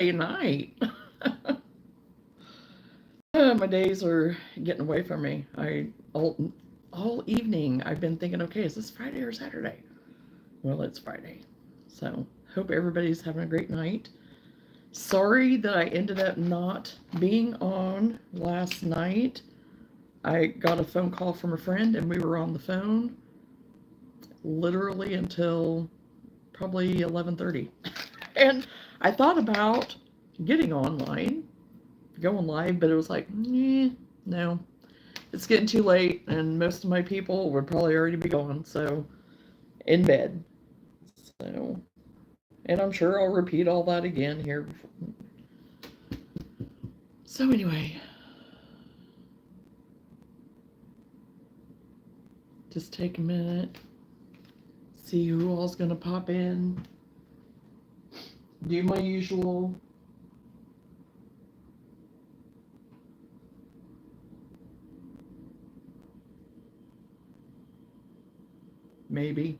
night. My days are getting away from me. All evening I've been thinking, okay, is this Friday or Saturday? Well, it's Friday. So hope everybody's having a great night. Sorry that I ended up not being on last night. I got a phone call from a friend and we were on the phone literally until probably 11:30. And I thought about getting online, going live, but it was like, no, it's getting too late, and most of my people would probably already be gone, so in bed. So, and I'm sure I'll repeat all that again here. So anyway, just take a minute, see who all's gonna pop in, do my usual. Maybe.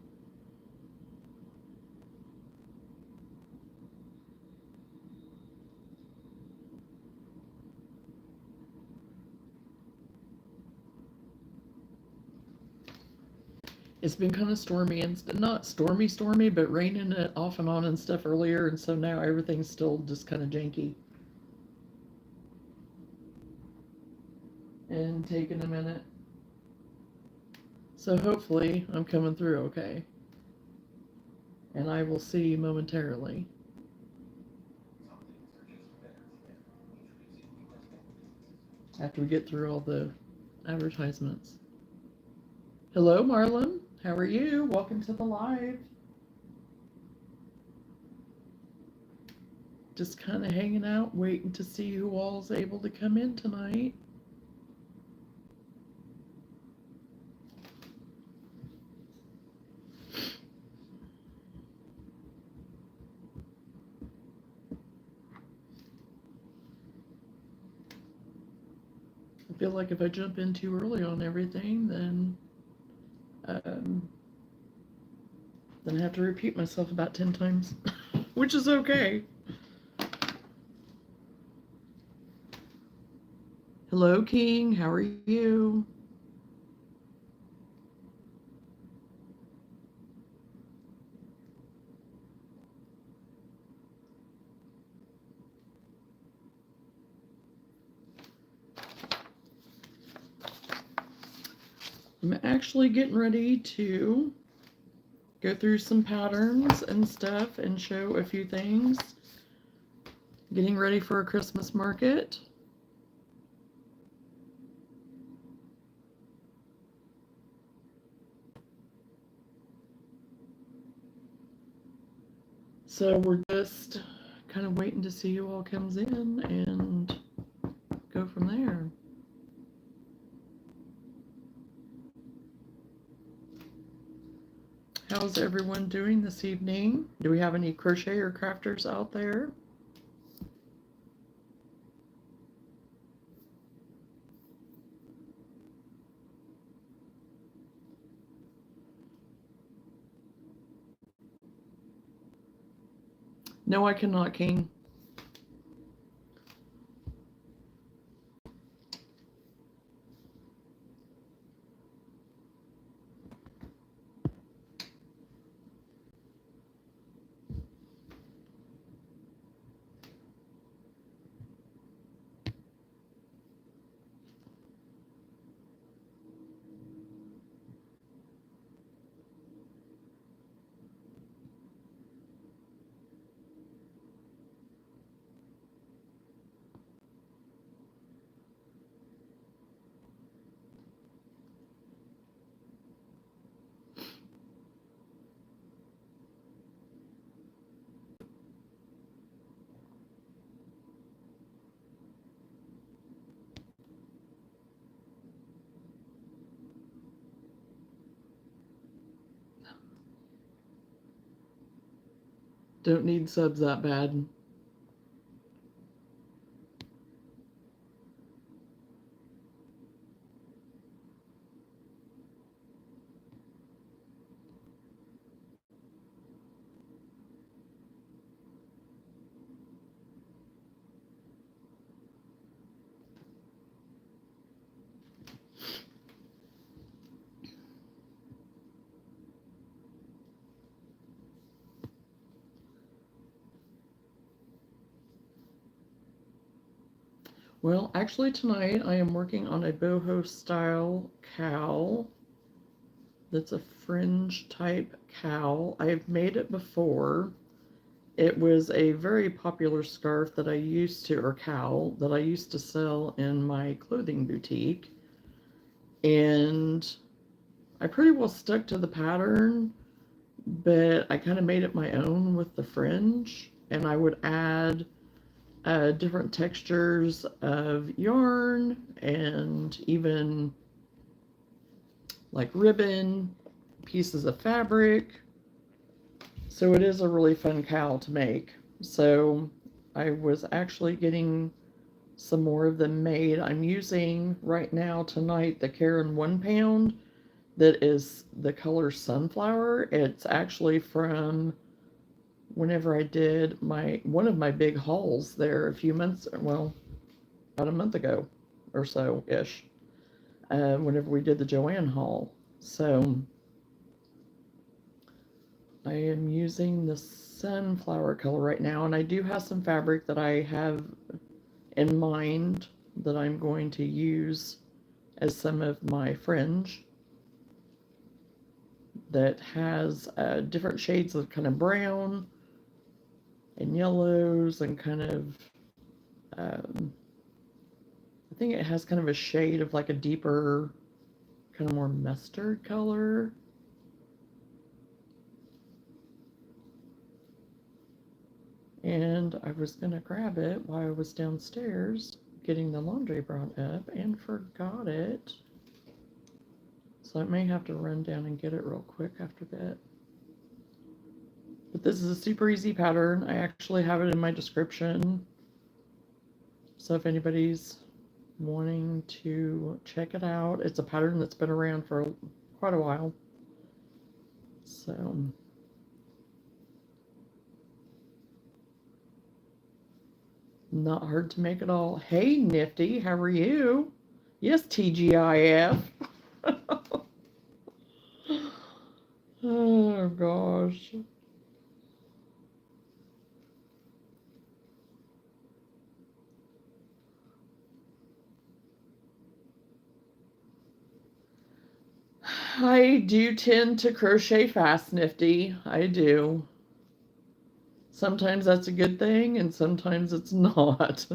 It's been kind of stormy and not stormy, but raining it off and on and stuff earlier, and so now everything's still just kind of janky. And taking a minute. So hopefully I'm coming through okay. And I will see you momentarily. After we get through all the advertisements. Hello, Marlon. How are you? Welcome to the live. Just kind of hanging out, waiting to see who all's able to come in tonight. I feel like if I jump in too early on everything, then I have to repeat myself about 10 times, which is okay. Hello, King. How are you? I'm actually getting ready to go through some patterns and stuff and show a few things. Getting ready for a Christmas market. So we're just kind of waiting to see who all comes in and go from there. How's everyone doing this evening? Do we have any crochet or crafters out there? No, I cannot, King. Don't need subs that bad. Well, actually tonight I am working on a boho style cowl. That's a fringe type cowl. I've made it before. It was a very popular scarf that I used to, or cowl, that I used to sell in my clothing boutique. And I pretty well stuck to the pattern, but I kind of made it my own with the fringe. And I would add different textures of yarn and even like ribbon, pieces of fabric. So it is a really fun cowl to make. So I was actually getting some more of them made. I'm using right now tonight the Karen 1 pound that is the color sunflower. It's actually from whenever I did one of my big hauls there a few months, well, about a month ago or so ish, whenever we did the Joanne haul. So I am using the sunflower color right now, and I do have some fabric that I have in mind that I'm going to use as some of my fringe that has different shades of kind of brown and yellows and kind of I think it has kind of a shade of like a deeper kind of more mustard color. And I was going to grab it while I was downstairs getting the laundry brought up and forgot it. So I may have to run down and get it real quick after that. But this is a super easy pattern. I actually have it in my description. So if anybody's wanting to check it out, it's a pattern that's been around for quite a while. So not hard to make at all. Hey, Nifty, how are you? Yes, TGIF. Oh, gosh. I do tend to crochet fast, Nifty. I do. Sometimes that's a good thing, and sometimes it's not.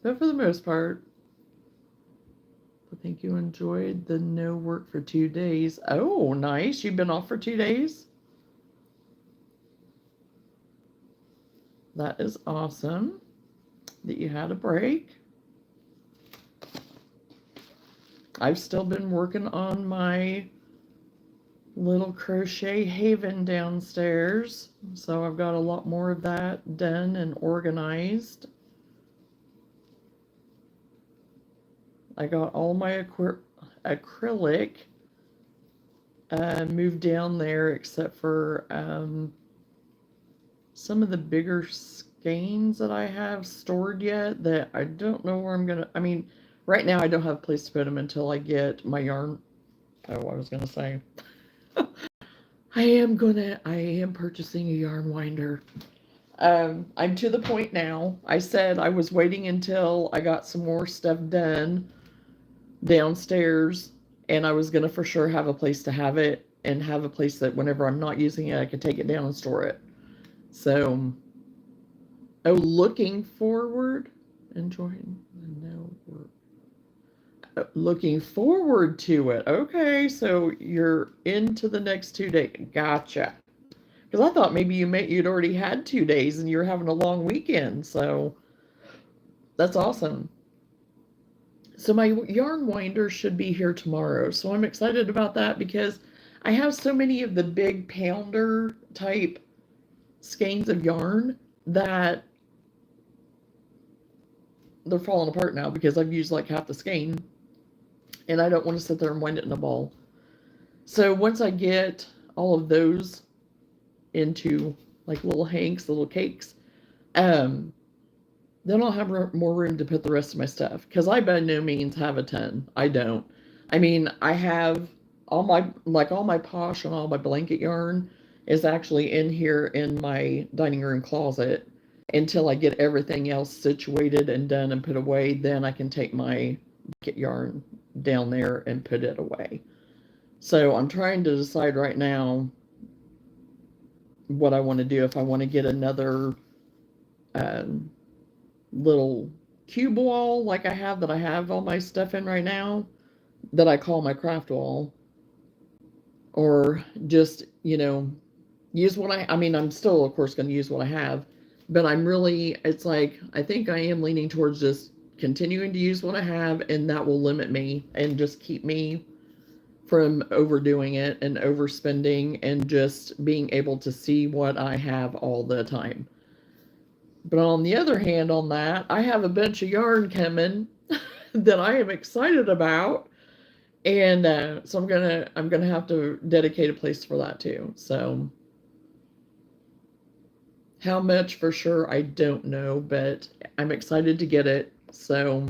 But for the most part, I think you enjoyed the no work for 2 days. Oh, nice. You've been off for 2 days? That is awesome that you had a break. I've still been working on my little crochet haven downstairs, so I've got a lot more of that done and organized. I got all my acrylic moved down there except for some of the bigger skeins that I have stored yet that I don't know where I'm gonna, I mean, right now I don't have a place to put them until I get my yarn. Oh, I was gonna say I am purchasing a yarn winder. I'm to the point now. I said I was waiting until I got some more stuff done downstairs, and I was gonna for sure have a place to have it and have a place that whenever I'm not using it, I could take it down and store it. So, oh, looking forward, enjoying the no work. Looking forward to it. Okay, so you're into the next 2 days. Gotcha. Because I thought maybe you'd already had 2 days and you're having a long weekend. So that's awesome. So my yarn winder should be here tomorrow. So I'm excited about that because I have so many of the big pounder type skeins of yarn that they're falling apart now because I've used like half the skein and I don't want to sit there and wind it in a ball. So once I get all of those into like little hanks, little cakes, then I'll have more room to put the rest of my stuff because I by no means have a ton. I don't. I mean, I have all my posh and all my blanket yarn is actually in here in my dining room closet until I get everything else situated and done and put away. Then I can take my kit yarn down there and put it away. So I'm trying to decide right now what I want to do. If I want to get another um, little cube wall like I have all my stuff in right now that I call my craft wall, or just, use what I mean, I'm still, of course, going to use what I have, but I'm really, it's like, I think I am leaning towards just continuing to use what I have, and that will limit me and just keep me from overdoing it and overspending and just being able to see what I have all the time. But on the other hand, on that, I have a bunch of yarn coming that I am excited about, and so I'm gonna have to dedicate a place for that too. So how much for sure, I don't know, but I'm excited to get it. So,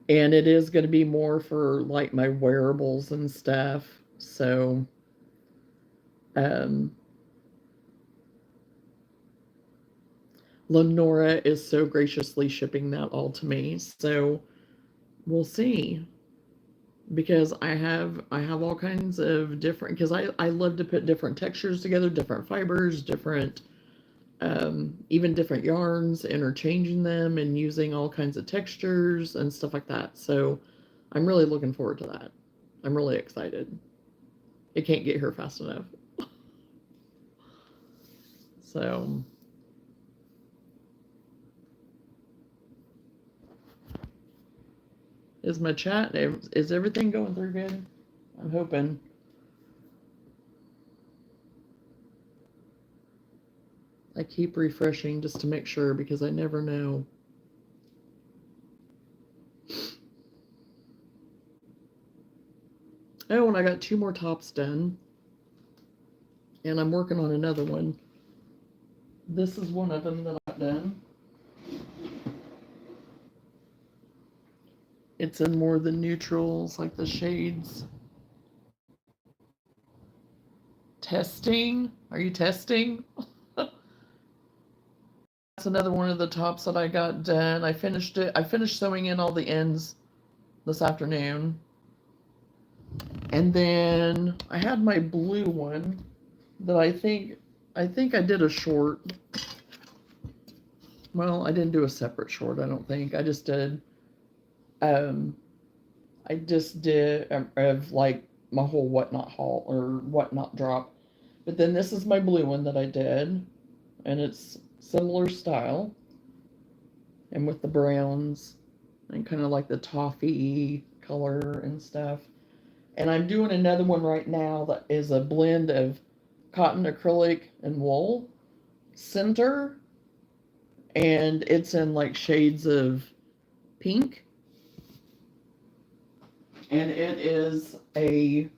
and it is going to be more for like my wearables and stuff. So, um, Lenora is so graciously shipping that all to me. So we'll see, because I have all kinds of different, because I love to put different textures together, different fibers, different even different yarns, interchanging them and using all kinds of textures and stuff like that. So I'm really looking forward to that. I'm really excited. It can't get here fast enough. So, is my chat, is everything going through good? I'm hoping. I keep refreshing just to make sure, because I never know. Oh, and I got 2 more tops done, and I'm working on another one. This is one of them that I've done. It's in more the neutrals, like the shades. Testing? Are you testing? That's another one of the tops that I got done. I finished it. I finished sewing in all the ends this afternoon. And then I had my blue one that I think I did a short. Well, I didn't do a separate short, I don't think. Um I just did of like my whole whatnot haul or whatnot drop. But then this is my blue one that I did, and it's similar style and with the browns and kind of like the toffee color and stuff. And I'm doing another one right now that is a blend of cotton, acrylic, and wool center, and it's in like shades of pink, and it is the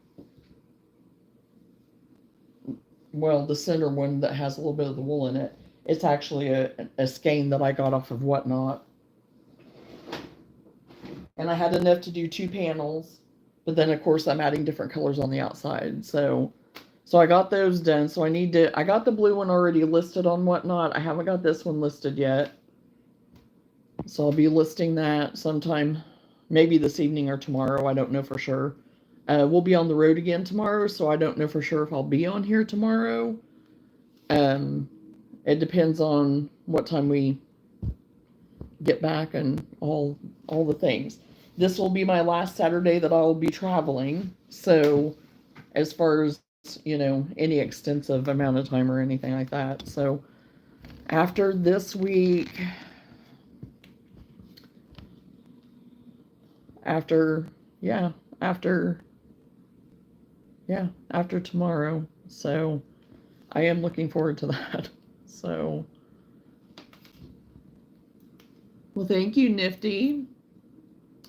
center one that has a little bit of the wool in it. It's actually a skein that I got off of Whatnot. And I had enough to do 2 panels, but then of course I'm adding different colors on the outside. So I got those done. So I got the blue one already listed on Whatnot. I haven't got this one listed yet. So I'll be listing that sometime, maybe this evening or tomorrow. I don't know for sure. We'll be on the road again tomorrow, so I don't know for sure if I'll be on here tomorrow. It depends on what time we get back and all the things. This will be my last Saturday that I'll be traveling. So as far as, any extensive amount of time or anything like that. So after this week, after yeah, after after tomorrow. So I am looking forward to that. So, well, thank you, Nifty.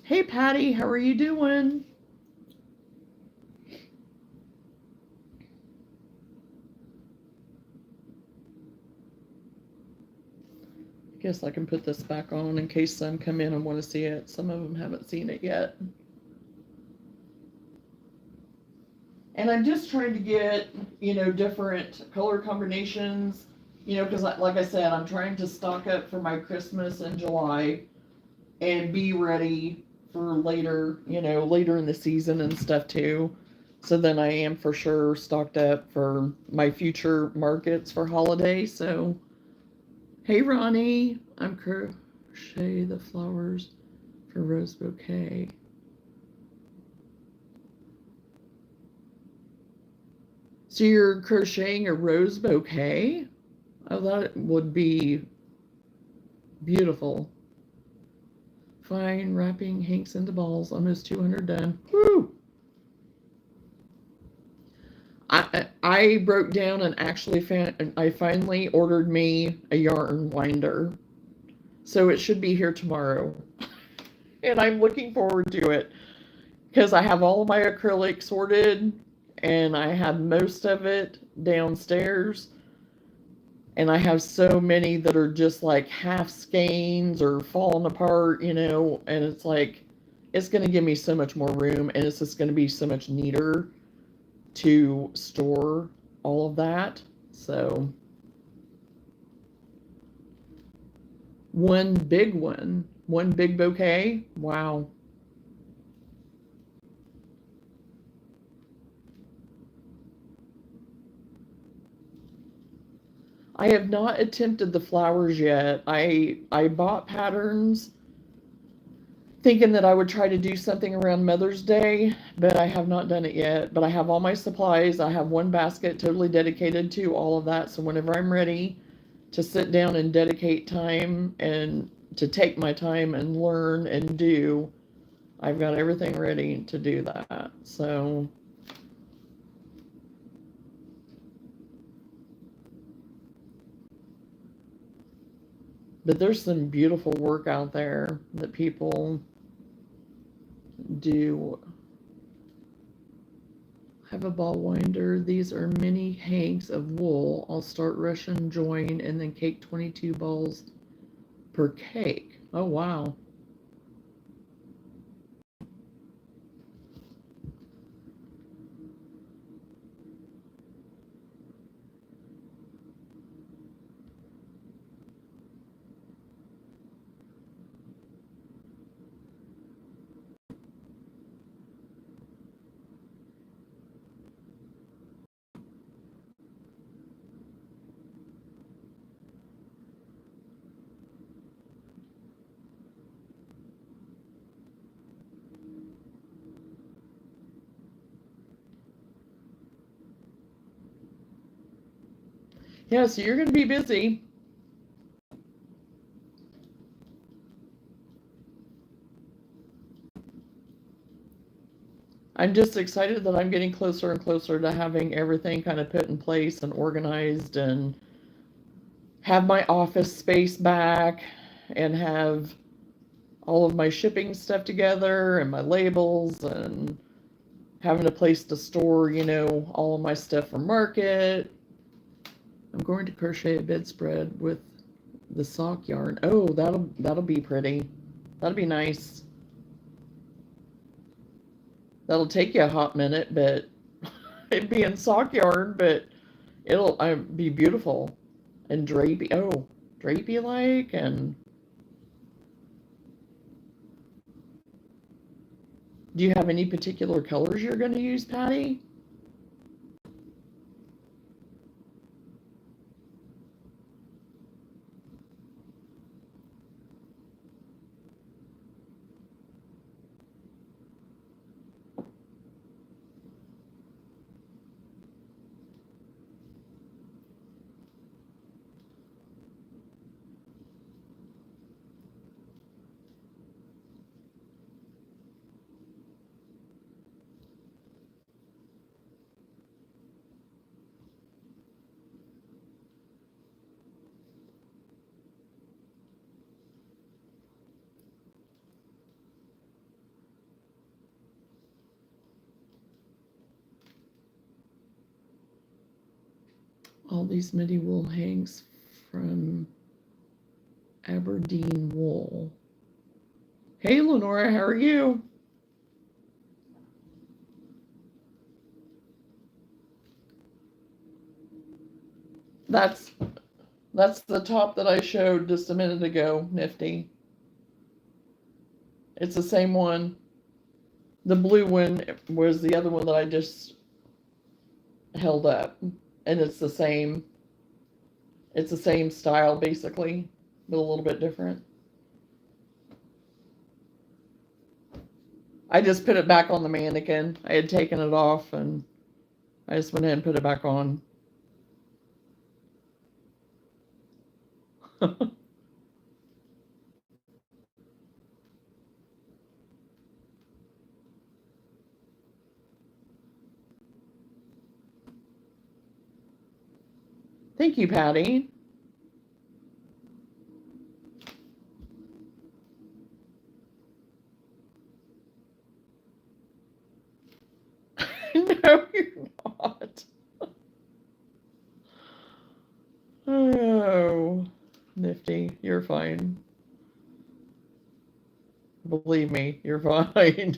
Hey, Patty, how are you doing? I guess I can put this back on in case some come in and want to see it. Some of them haven't seen it yet. And I'm just trying to get, different color combinations, because like I said, I'm trying to stock up for my Christmas in July and be ready for later, later in the season and stuff too. So then I am for sure stocked up for my future markets for holiday. So, hey Ronnie, I'm crochet the flowers for rose bouquet. So you're crocheting a rose bouquet? I thought it would be beautiful. Fine wrapping hanks into balls. Almost 200 done. Woo! I broke down and actually I finally ordered me a yarn winder. So it should be here tomorrow. And I'm looking forward to it because I have all of my acrylic sorted and I have most of it downstairs. And I have so many that are just like half skeins or falling apart, and it's like, it's going to give me so much more room and it's just going to be so much neater to store all of that. So, one big bouquet. Wow. I have not attempted the flowers yet. I bought patterns thinking that I would try to do something around Mother's Day, but I have not done it yet. But I have all my supplies. I have one basket totally dedicated to all of that. So whenever I'm ready to sit down and dedicate time and to take my time and learn and do, I've got everything ready to do that. So, but there's some beautiful work out there that people do. Have a ball winder. These are mini hanks of wool. I'll start Russian join and then cake 22 balls per cake. Oh, wow. Yeah, so you're going to be busy. I'm just excited that I'm getting closer and closer to having everything kind of put in place and organized and have my office space back and have all of my shipping stuff together and my labels and having a place to store, all of my stuff for market. I'm going to crochet a bedspread with the sock yarn. Oh, that'll be pretty. That'll be nice. That'll take you a hot minute, but it'd be in sock yarn, but it'll be beautiful and drapey. Oh, drapey like. And do you have any particular colors you're going to use, Patty? All these midi wool hangs from Aberdeen Wool. Hey, Lenora, how are you? That's the top that I showed just a minute ago, Nifty. It's the same one. The blue one was the other one that I just held up. And it's the same style basically, but a little bit different. I just put it back on the mannequin. I had taken it off and I just went ahead and put it back on. Thank you, Patty. No, you're not. Oh, Nifty, you're fine. Believe me, you're fine.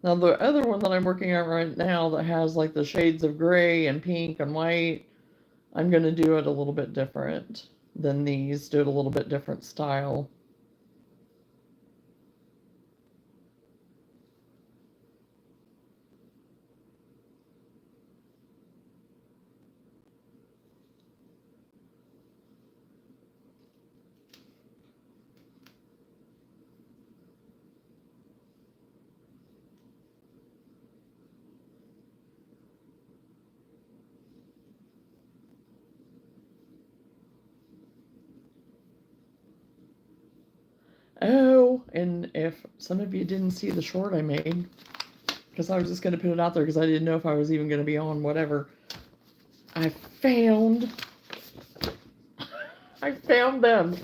Now, the other one that I'm working on right now that has like the shades of gray and pink and white, I'm going to do it a little bit different than these, do it a little bit different style. Oh, and if some of you didn't see the short I made, because I was just going to put it out there because I didn't know if I was even going to be on whatever, I found them.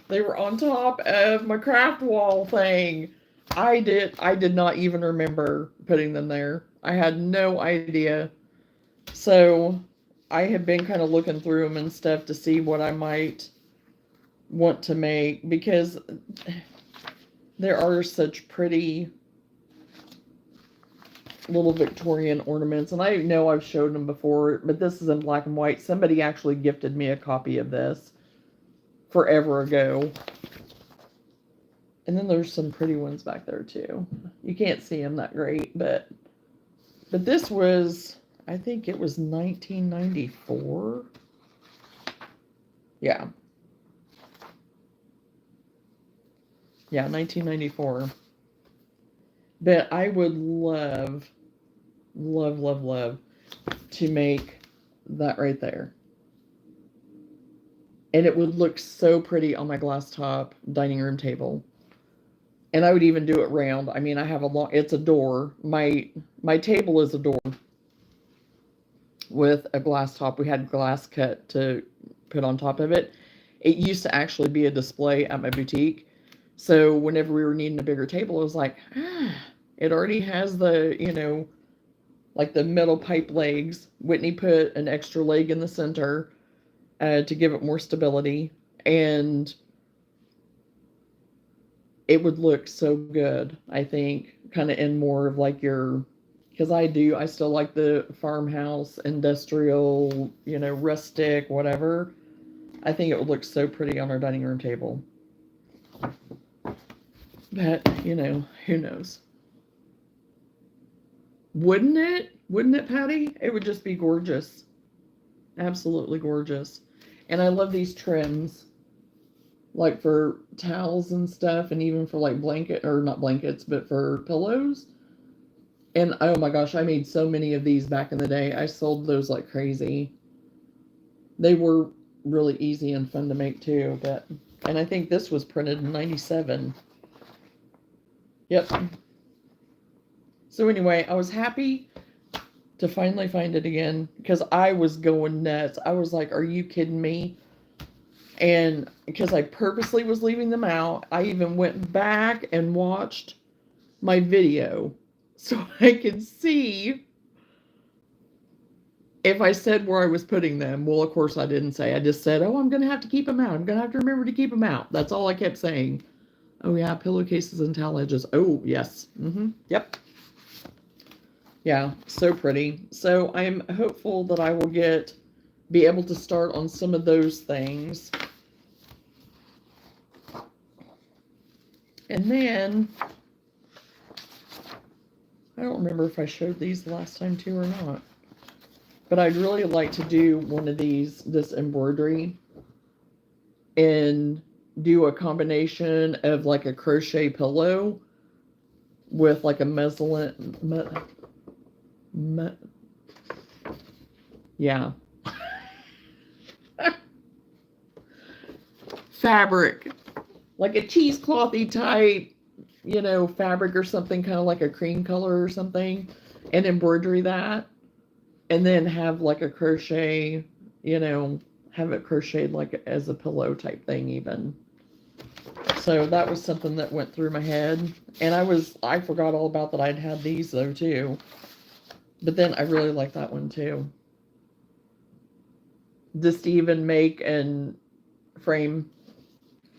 They were on top of my craft wall thing. I did not even remember putting them there. I had no idea. So I have been kind of looking through them and stuff to see what I might want to make, because there are such pretty little Victorian ornaments, and I know I've showed them before, but this is in black and white. Somebody actually gifted me a copy of this forever ago. And then there's some pretty ones back there too. You can't see them that great, but this was, I think it was 1994. Yeah. Yeah, 1994. But I would love to make that right there. And it would look so pretty on my glass top dining room table. And I would even do it round. I mean, I have it's a door. My table is a door with a glass top. We had glass cut to put on top of it. It used to actually be a display at my boutique. So whenever we were needing a bigger table, it was like, it already has the, like the metal pipe legs. Whitney put an extra leg in the center to give it more stability. And it would look so good, I think, kind of in more of like because I still like the farmhouse, industrial, rustic, whatever. I think it would look so pretty on our dining room table. But, who knows? Wouldn't it? Wouldn't it, Patty? It would just be gorgeous. Absolutely gorgeous. And I love these trims, like for towels and stuff, and even for like not blankets, but for pillows. And oh my gosh, I made so many of these back in the day. I sold those like crazy. They were really easy and fun to make too, and I think this was printed in 97. Yep. So anyway, I was happy to finally find it again, because I was going nuts. I was like, are you kidding me? And because I purposely was leaving them out, I even went back and watched my video so I could see if I said where I was putting them. Well, of course I didn't say. I just said, oh, I'm going to have to keep them out. I'm going to have to remember to keep them out. That's all I kept saying. Oh, yeah, pillowcases and towel edges. Oh, yes. Yep. Yeah, so pretty. So I'm hopeful that I will be able to start on some of those things. And then, I don't remember if I showed these last time too or not. But I'd really like to do one of this embroidery, and do a combination of like a crochet pillow with like a muslin, yeah, fabric, like a cheeseclothy type, fabric or something, kind of like a cream color or something, and embroidery that, and then have like a crochet, have it crocheted like as a pillow type thing even. So that was something that went through my head. And I forgot all about that I'd had these though too. But then I really like that one too. Just to even make and frame.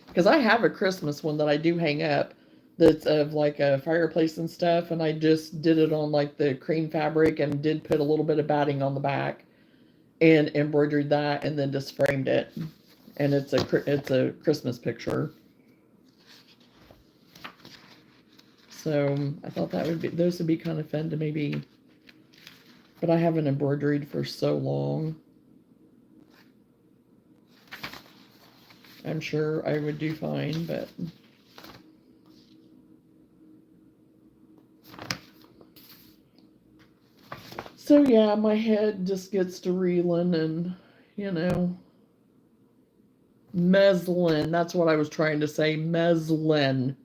Because I have a Christmas one that I do hang up that's of like a fireplace and stuff. And I just did it on like the cream fabric and did put a little bit of batting on the back and embroidered that and then just framed it. And it's a Christmas picture. So I thought those would be kind of fun to maybe, but I haven't embroidered for so long. I'm sure I would do fine, but so yeah, my head just gets to reeling and, muslin. That's what I was trying to say, muslin.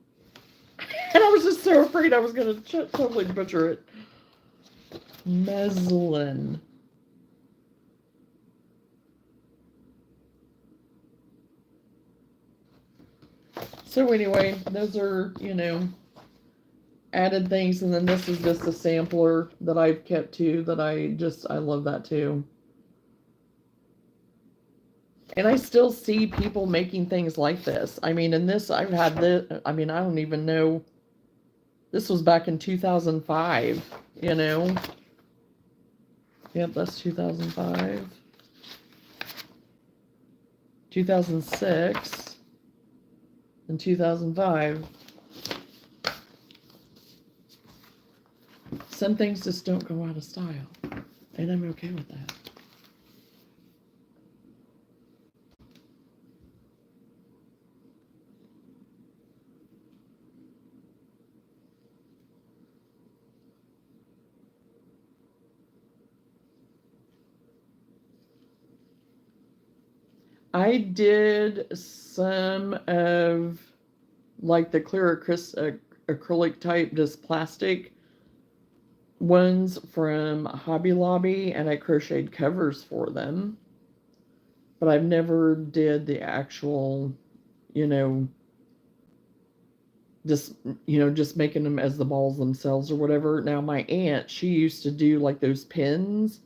And I was just so afraid I was going to totally butcher it. Muslin. So anyway, those are, added things. And then this is just a sampler that I've kept too, that I love that too. And I still see people making things like this. I mean, in this, I've had this, I mean, I don't even know. This was back in 2005, Yep, that's 2005. 2006 and 2005. Some things just don't go out of style, and I'm okay with that. I did some of like the clear acrylic type, just plastic ones from Hobby Lobby, and I crocheted covers for them. But I've never did the actual, you know, just making them as the balls themselves or whatever. Now my aunt, she used to do like those pins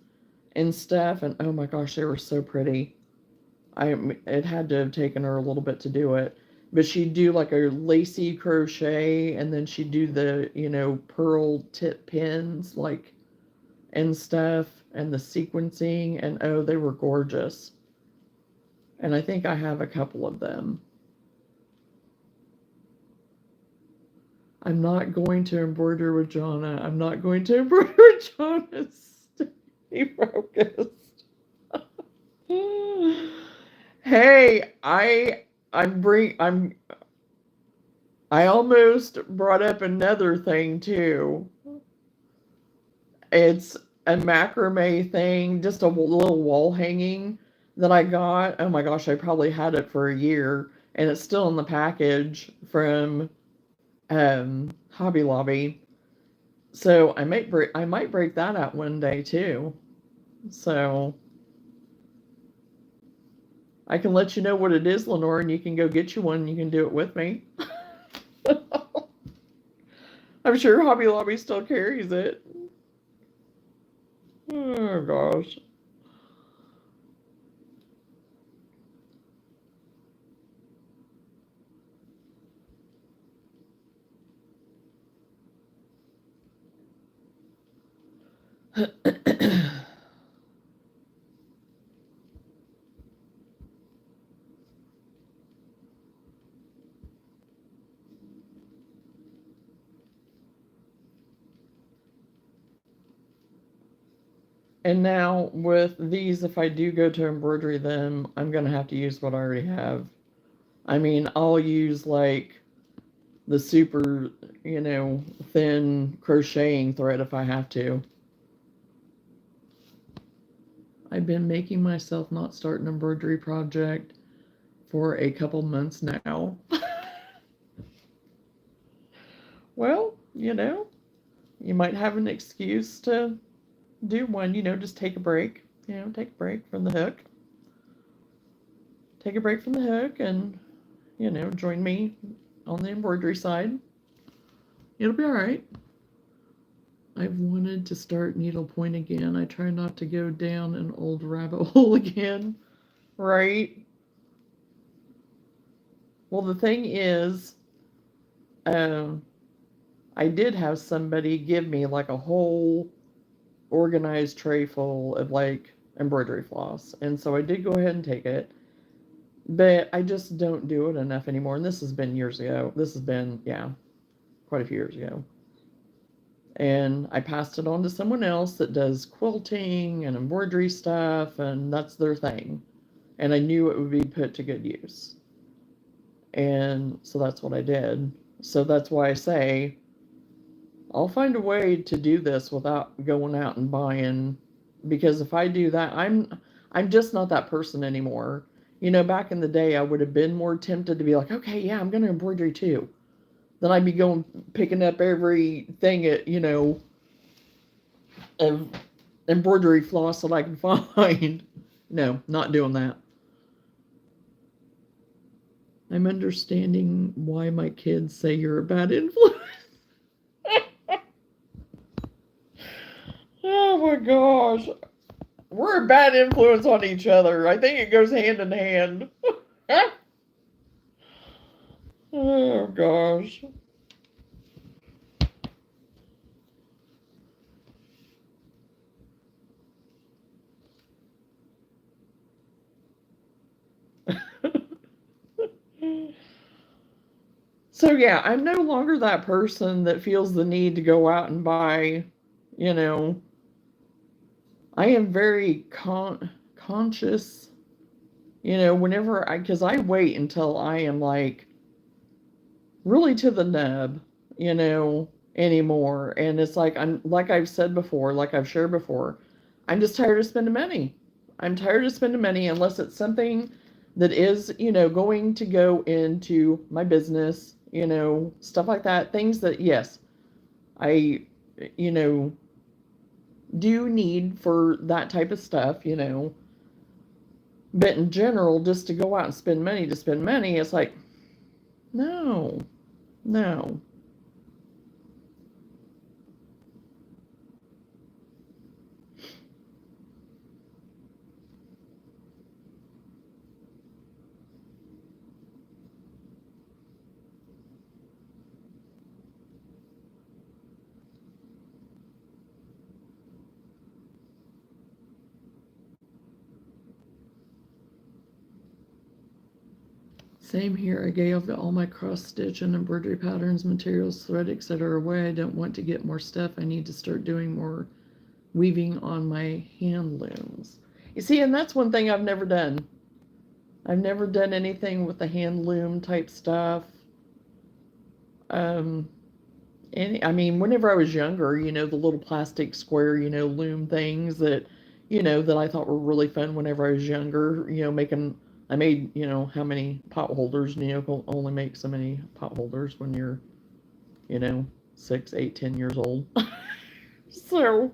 and stuff, and oh my gosh, they were so pretty. It had to have taken her a little bit to do it, but she'd do like a lacy crochet, and then she'd do the pearl tip pins like and stuff, and the sequencing, and oh, they were gorgeous. And I think I have a couple of them. I'm not going to embroider with Jonna. I'm not going to embroider with Jonna. Stay focused. Hey, I almost brought up another thing too. It's a macrame thing, just a little wall hanging that I got. Oh my gosh, I probably had it for a year, and it's still in the package from Hobby Lobby. So I might break that out one day too. So I can let you know what it is, Lenore, and you can go get you one and you can do it with me. I'm sure Hobby Lobby still carries it. Oh gosh. And now with these, if I do go to embroidery them, I'm going to have to use what I already have. I mean, I'll use like the super, thin crocheting thread if I have to. I've been making myself not start an embroidery project for a couple months now. Well, you might have an excuse to do one, just take a break, take a break from the hook. Take a break from the hook and, join me on the embroidery side. It'll be all right. I've wanted to start needlepoint again. I try not to go down an old rabbit hole again, right? Well, the thing is, um, I did have somebody give me like a whole organized tray full of like embroidery floss, and so I did go ahead and take it, but I just don't do it enough anymore. And this has been years ago. This has been, yeah, quite a few years ago. And I passed it on to someone else that does quilting and embroidery stuff, and that's their thing. And I knew it would be put to good use. And so that's what I did. So that's why I say I'll find a way to do this without going out and buying, because if I do that, I'm just not that person anymore. Back in the day I would have been more tempted to be like, okay, yeah, I'm going to embroidery too. Then I'd be going picking up everything at, of embroidery floss that I can find. No, not doing that. I'm understanding why my kids say you're a bad influence. Oh my gosh. We're a bad influence on each other. I think it goes hand in hand. Oh gosh. So yeah, I'm no longer that person that feels the need to go out and buy, you know, I am very conscious, whenever because I wait until I am like really to the nub, anymore. And it's like, like I've said before, like I've shared before, I'm just tired of spending money. I'm tired of spending money unless it's something that is, going to go into my business, stuff like that. Things that, yes, I, you know, do need for that type of stuff. But in general, just to go out and spend money to spend money, it's like, no, no. Same here. I gave all my cross stitch and embroidery patterns, materials, thread, etc. away. I don't want to get more stuff. I need to start doing more weaving on my hand looms. You see, and that's one thing I've never done. I've never done anything with the hand loom type stuff. Um, I mean, whenever I was younger, the little plastic square, loom things that I thought were really fun whenever I was younger, I made, how many pot holders, and can only make so many pot holders when you're, you know, 6, 8, 10 years old. So,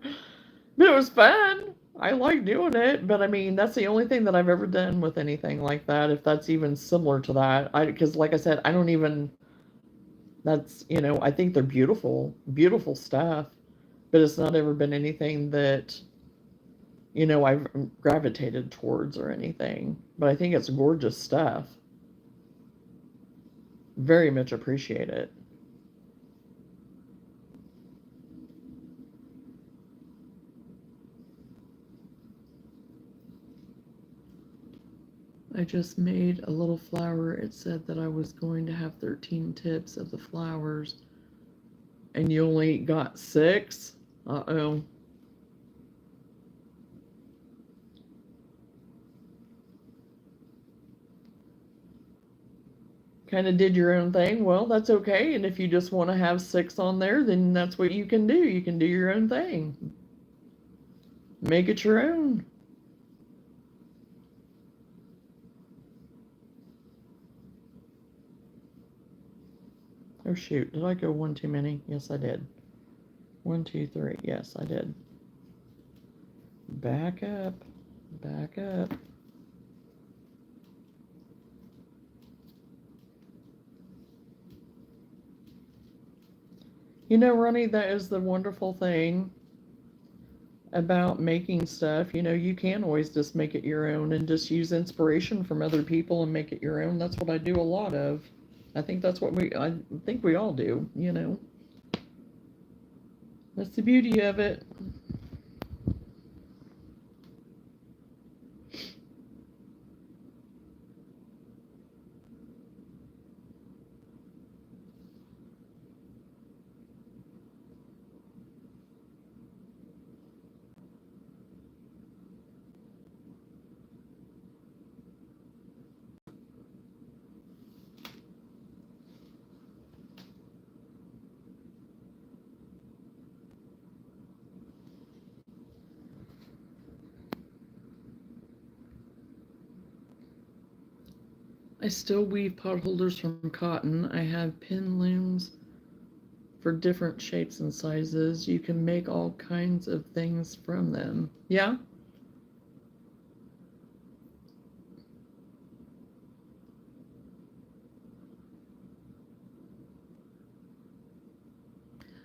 but it was fun. I like doing it, but I mean, that's the only thing that I've ever done with anything like that, if that's even similar to that. Because like I said, I don't even, I think they're beautiful, beautiful stuff, but it's not ever been anything that, I've gravitated towards or anything. But I think it's gorgeous stuff. Very much appreciate it. I just made a little flower. It said that I was going to have 13 tips of the flowers, and you only got 6? Uh-oh. kind of did your own thing, well, that's okay. And if you just want to have 6 on there, then that's what you can do. You can do your own thing. Make it your own. Oh shoot, did I go one too many? Yes, I did. 1, 2, 3. Yes, I did. Back up. Back up. You know, Ronnie, that is the wonderful thing about making stuff. You know, you can always just make it your own and just use inspiration from other people and make it your own. That's what I do a lot of. I think we all do, you know. That's the beauty of it. I still weave pot holders from cotton. I have pin looms for different shapes and sizes. You can make all kinds of things from them. Yeah?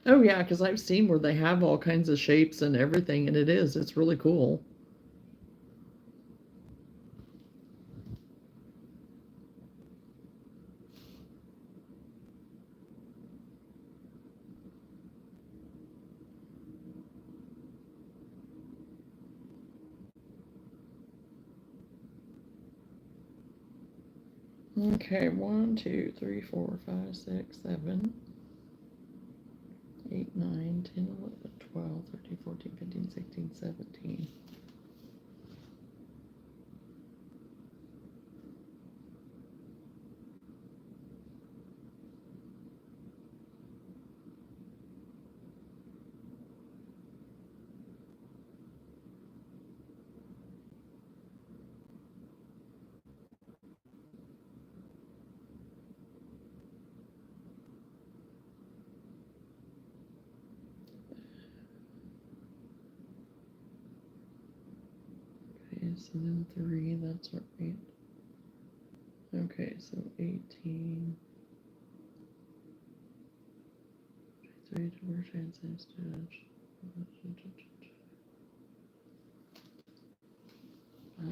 Oh, yeah, because I've seen where they have all kinds of shapes and everything, and it's really cool. Okay, 1, 2, 3, 4, 5, 6, 7, 8, 9, 10, 11, 12, 13, 14, 15, 16, 17. Okay, so then 3, that's right. Okay, so 18. 3 to translates to.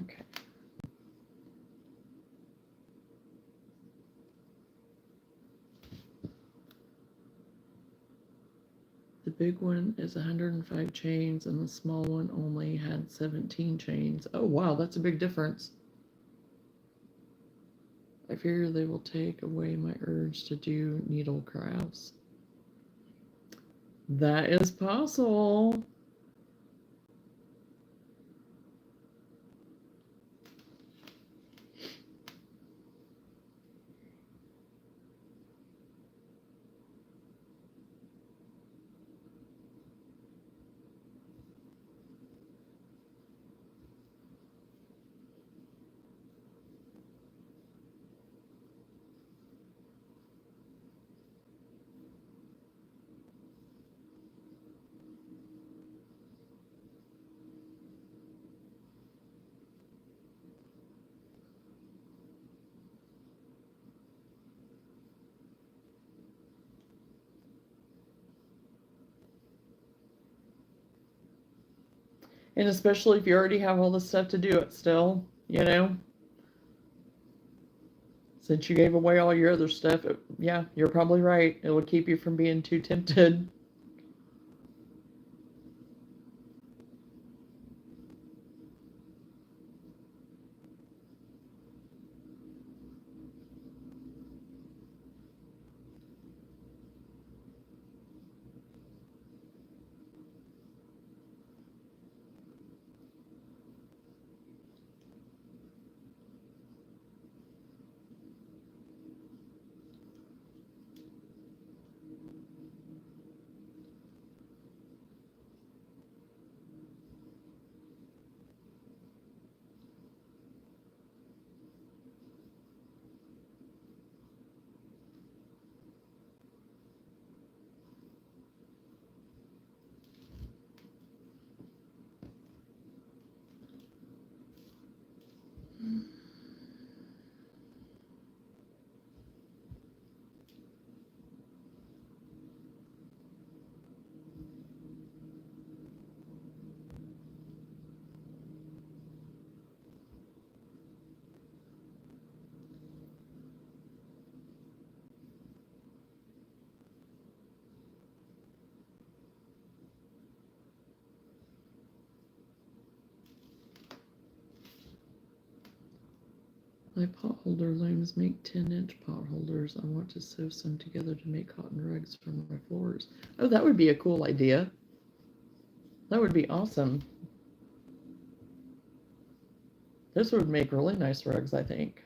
Okay. The big one is 105 chains, and the small one only had 17 chains. Oh, wow, that's a big difference. I fear they will take away my urge to do needle crafts. That is possible. And especially if you already have all the stuff to do it still, you know? Since you gave away all your other stuff, yeah, you're probably right. It will keep you from being too tempted. My pot holder looms make 10-inch pot holders. I want to sew some together to make cotton rugs for my floors. Oh, that would be a cool idea. That would be awesome. This would make really nice rugs, I think.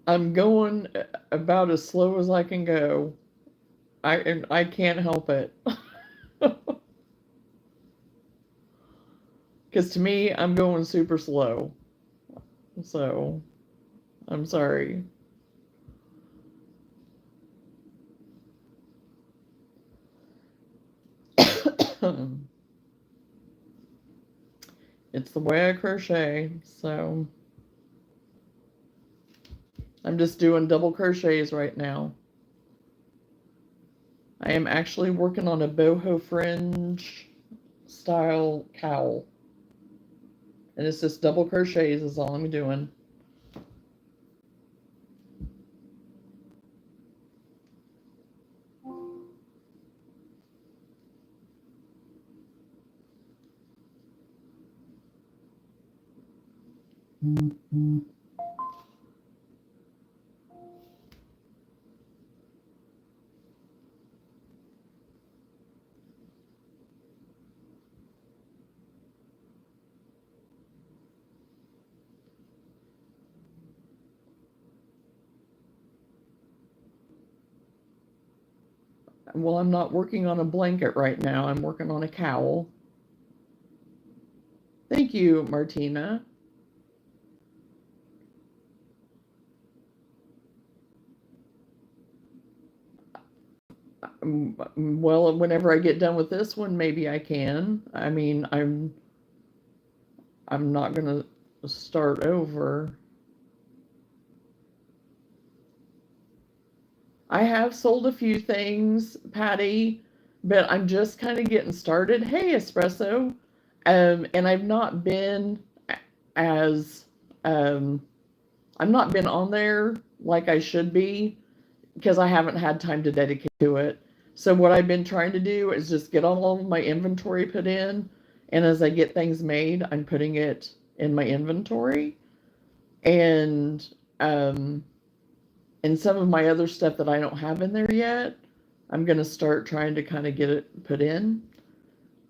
I'm going about as slow as I can go. I can't help it. Because to me, I'm going super slow. So, I'm sorry. It's the way I crochet, so I'm just doing double crochets right now. I am actually working on a boho fringe style cowl. And it's just double crochets is all I'm doing. Well, I'm not working on a blanket right now. I'm working on a cowl. Thank you, Martina. Well, whenever I get done with this one, maybe I can. I mean, I'm not gonna start over. I have sold a few things, Patty, but I'm just kind of getting started. Hey, espresso. And I've not been as I've not been on there like I should be because I haven't had time to dedicate to it. So what I've been trying to do is just get all of my inventory put in, and as I get things made, I'm putting it in my inventory. And um and some of my other stuff that I don't have in there yet, I'm going to start trying to kind of get it put in.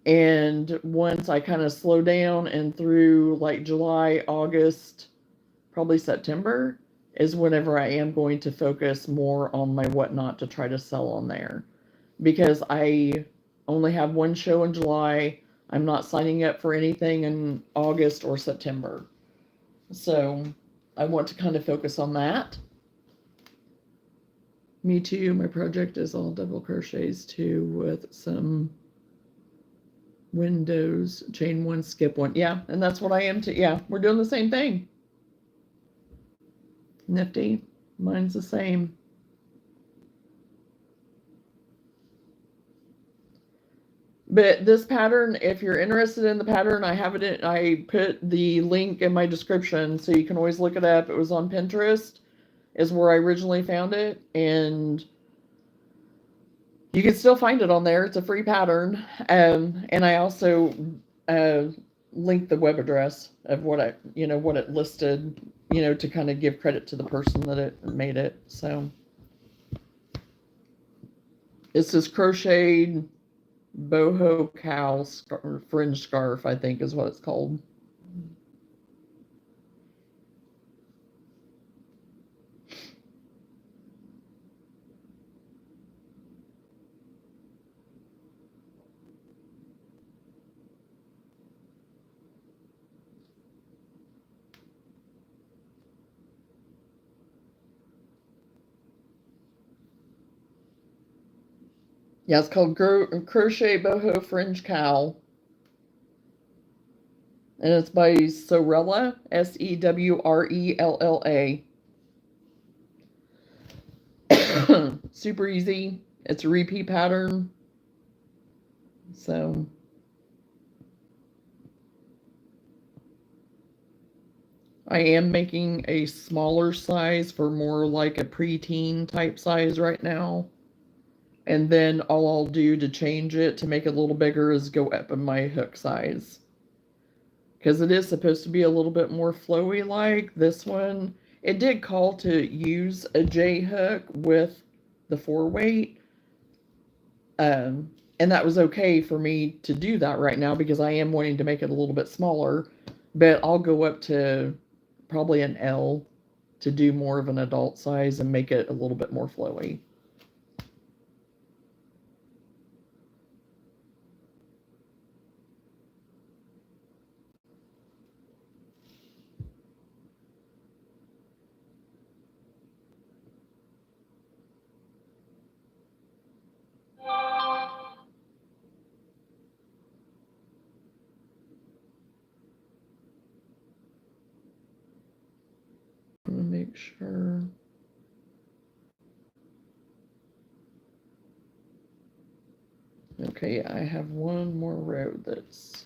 And once I kind of slow down and through like July, August, probably September, is whenever I am going to focus more on my whatnot to try to sell on there. Because I only have one show in July. I'm not signing up for anything in August or September. So I want to kind of focus on that. Me too. My project is all double crochets too, with some windows, chain one, skip one. Yeah, and that's what I am too. Yeah, we're doing the same thing. Nifty. Mine's the same. But this pattern, if you're interested in the pattern, I have it in, I put the link in my description so you can always look it up. It was on Pinterest, is where I originally found it, and you can still find it on there. It's a free pattern. And I also uh, linked the web address of what what it listed, to kind of give credit to the person that it made it. So it's this crocheted boho cowl fringe scarf, I think is what it's called. Yeah, it's called Crochet Boho Fringe Cowl. And it's by Sewrella, Sewrella. Super easy. It's a repeat pattern. So I am making a smaller size for more like a preteen type size right now. And then all I'll do to change it to make it a little bigger is go up in my hook size. Because it is supposed to be a little bit more flowy like this one. It did call to use a J hook with the 4 weight. And that was okay for me to do that right now because I am wanting to make it a little bit smaller. But I'll go up to probably an L to do more of an adult size and make it a little bit more flowy. I'm gonna make sure. Okay, I have one more row that's.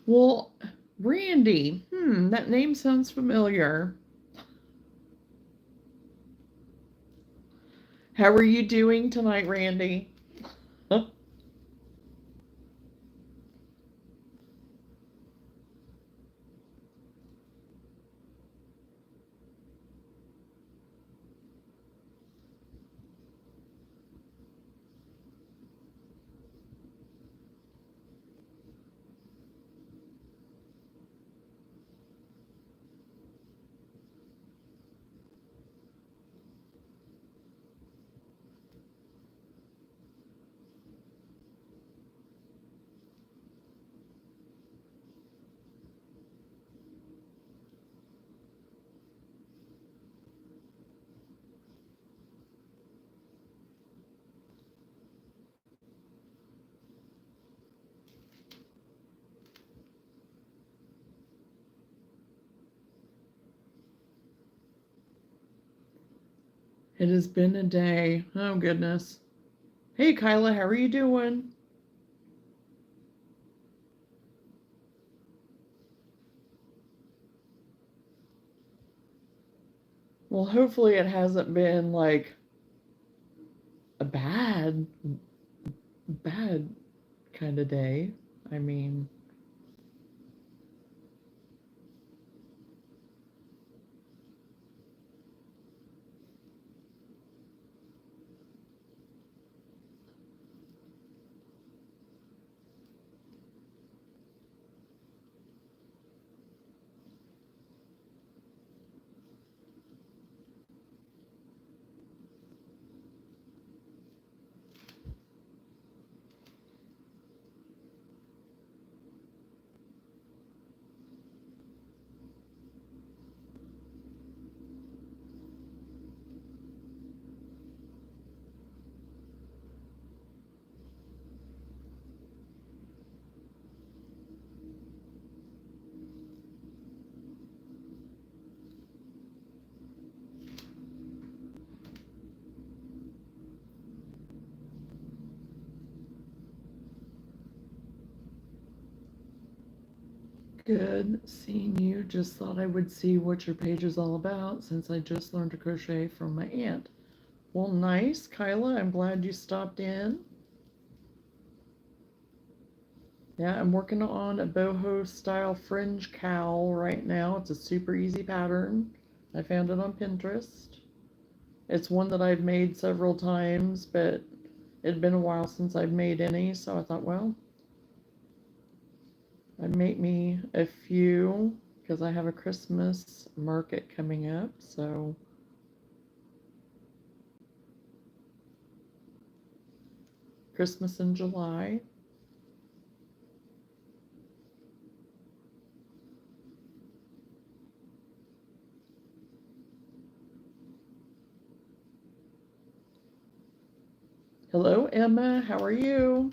Well, Randy, that name sounds familiar. How are you doing tonight, Randy? It has been a day. Oh, goodness. Hey, Kyla, how are you doing? Well, hopefully it hasn't been like a bad kind of day. I mean, good seeing you. Just thought I would see what your page is all about since I just learned to crochet from my aunt. Well, nice, Kyla. I'm glad you stopped in. Yeah, I'm working on a boho style fringe cowl right now. It's a super easy pattern. I found it on Pinterest. It's one that I've made several times, but it had been a while since I've made any, so I thought, well, I'd make me a few because I have a Christmas market coming up, so Christmas in July. Hello, Emma. How are you?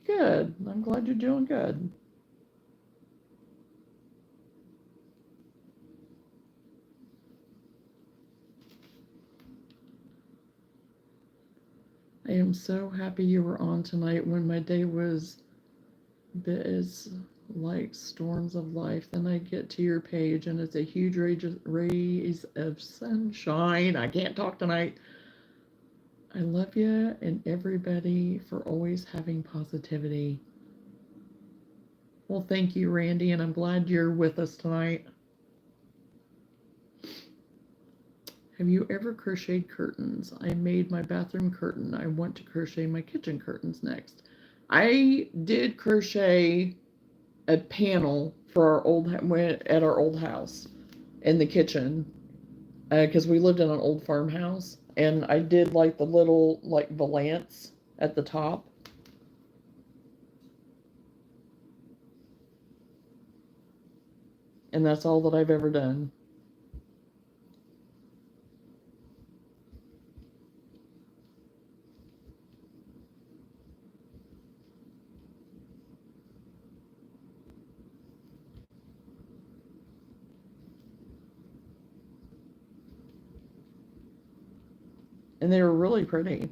Good. I'm glad you're doing good. I am so happy you were on tonight when my day was biz like storms of life. Then I get to your page and it's a huge rays of sunshine. I can't talk tonight. I love you and everybody for always having positivity. Well, thank you, Randy, and I'm glad you're with us tonight. Have you ever crocheted curtains? I made my bathroom curtain. I want to crochet my kitchen curtains next. I did crochet a panel for our old house in the kitchen because we lived in an old farmhouse, and I did like the little like volants at the top, and that's all that I've ever done. And they were really pretty.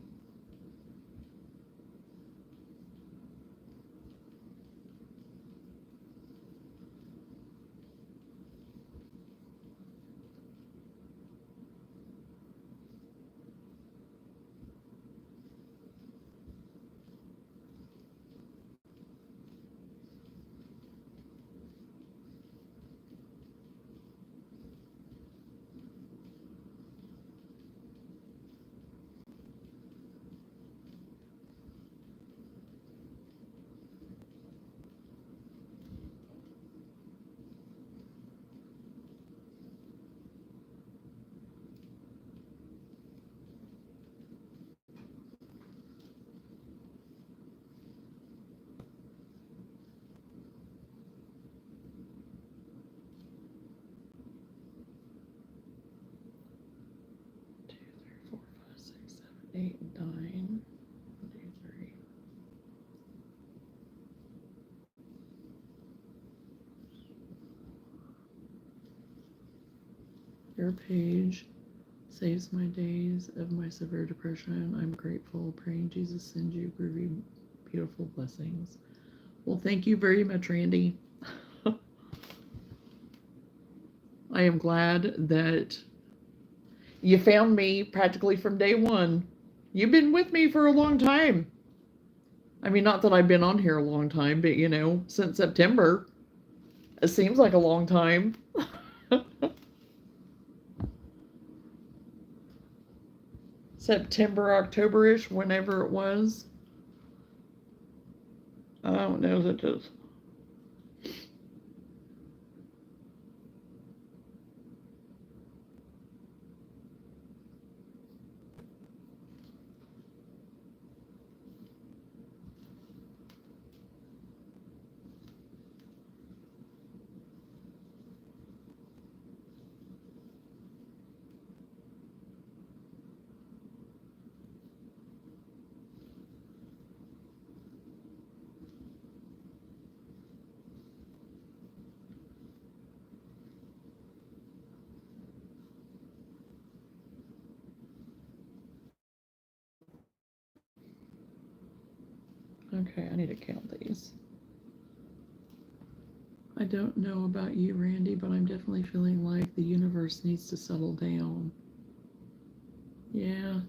Two, three, four, five, six, seven, 8, 9. 1, 2, 3. Your page Saves my days of my severe depression. I'm grateful. Praying Jesus sends you groovy, beautiful blessings. Well, thank you very much, Randy. I am glad that you found me practically from day one. You've been with me for a long time. I mean, not that I've been on here a long time, but since September. It seems like a long time. September, October-ish, whenever it was. I don't know if it does. Okay, I need to count these. I don't know about you, Randy, but I'm definitely feeling like the universe needs to settle down. Yeah.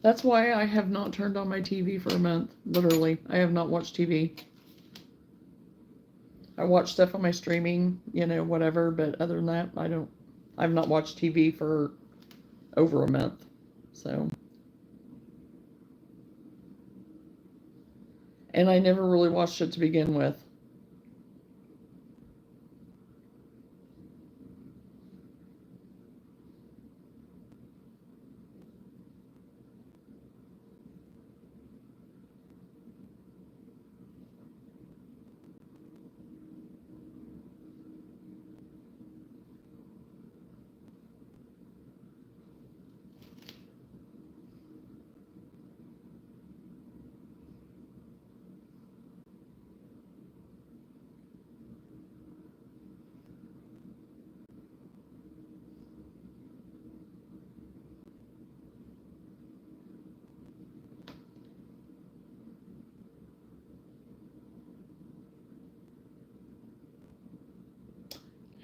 That's why I have not turned on my TV for a month. Literally, I have not watched TV. I watch stuff on my streaming, whatever, but other than that, I've not watched TV for over a month. So, and I never really watched it to begin with.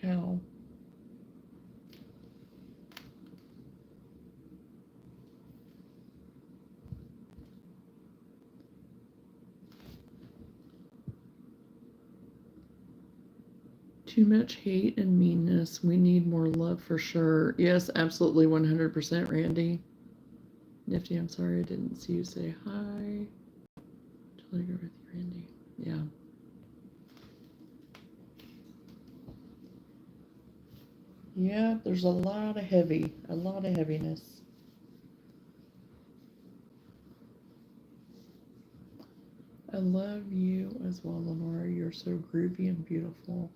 How? Too much hate and meanness. We need more love for sure. Yes, absolutely, 100%, Randy. Nifty, I'm sorry I didn't see you say hi. Totally agree with you, Randy. Yeah. Yeah, there's a lot of heaviness. I love you as well, Lenora. You're so groovy and beautiful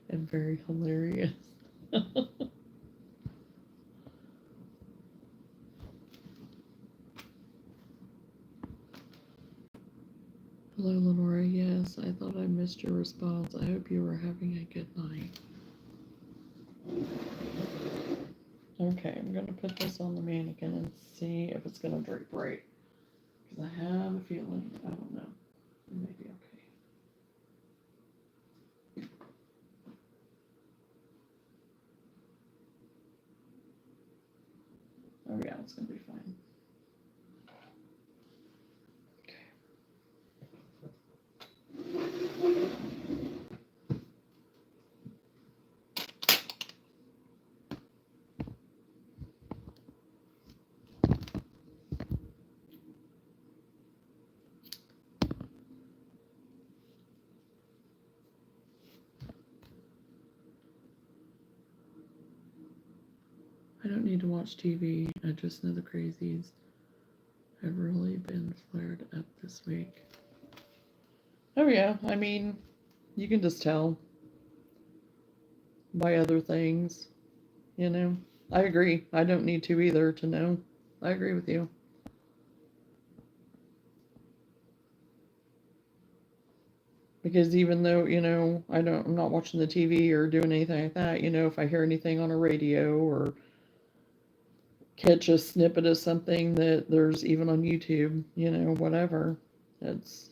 and very hilarious. Hello, Lenora. Yes, I thought I missed your response. I hope you were having a good night. Okay, I'm going to put this on the mannequin and see if it's going to drape right. Because I have a feeling, I don't know, it may be okay. Oh yeah, it's going to be fine. I don't need to watch TV. I just know the crazies have really been flared up this week. Oh yeah, I mean, you can just tell by other things, I agree. I don't need to either to know. I agree with you. Because even though, I'm not watching the TV or doing anything like that, if I hear anything on a radio or catch a snippet of something that there's even on YouTube, whatever, it's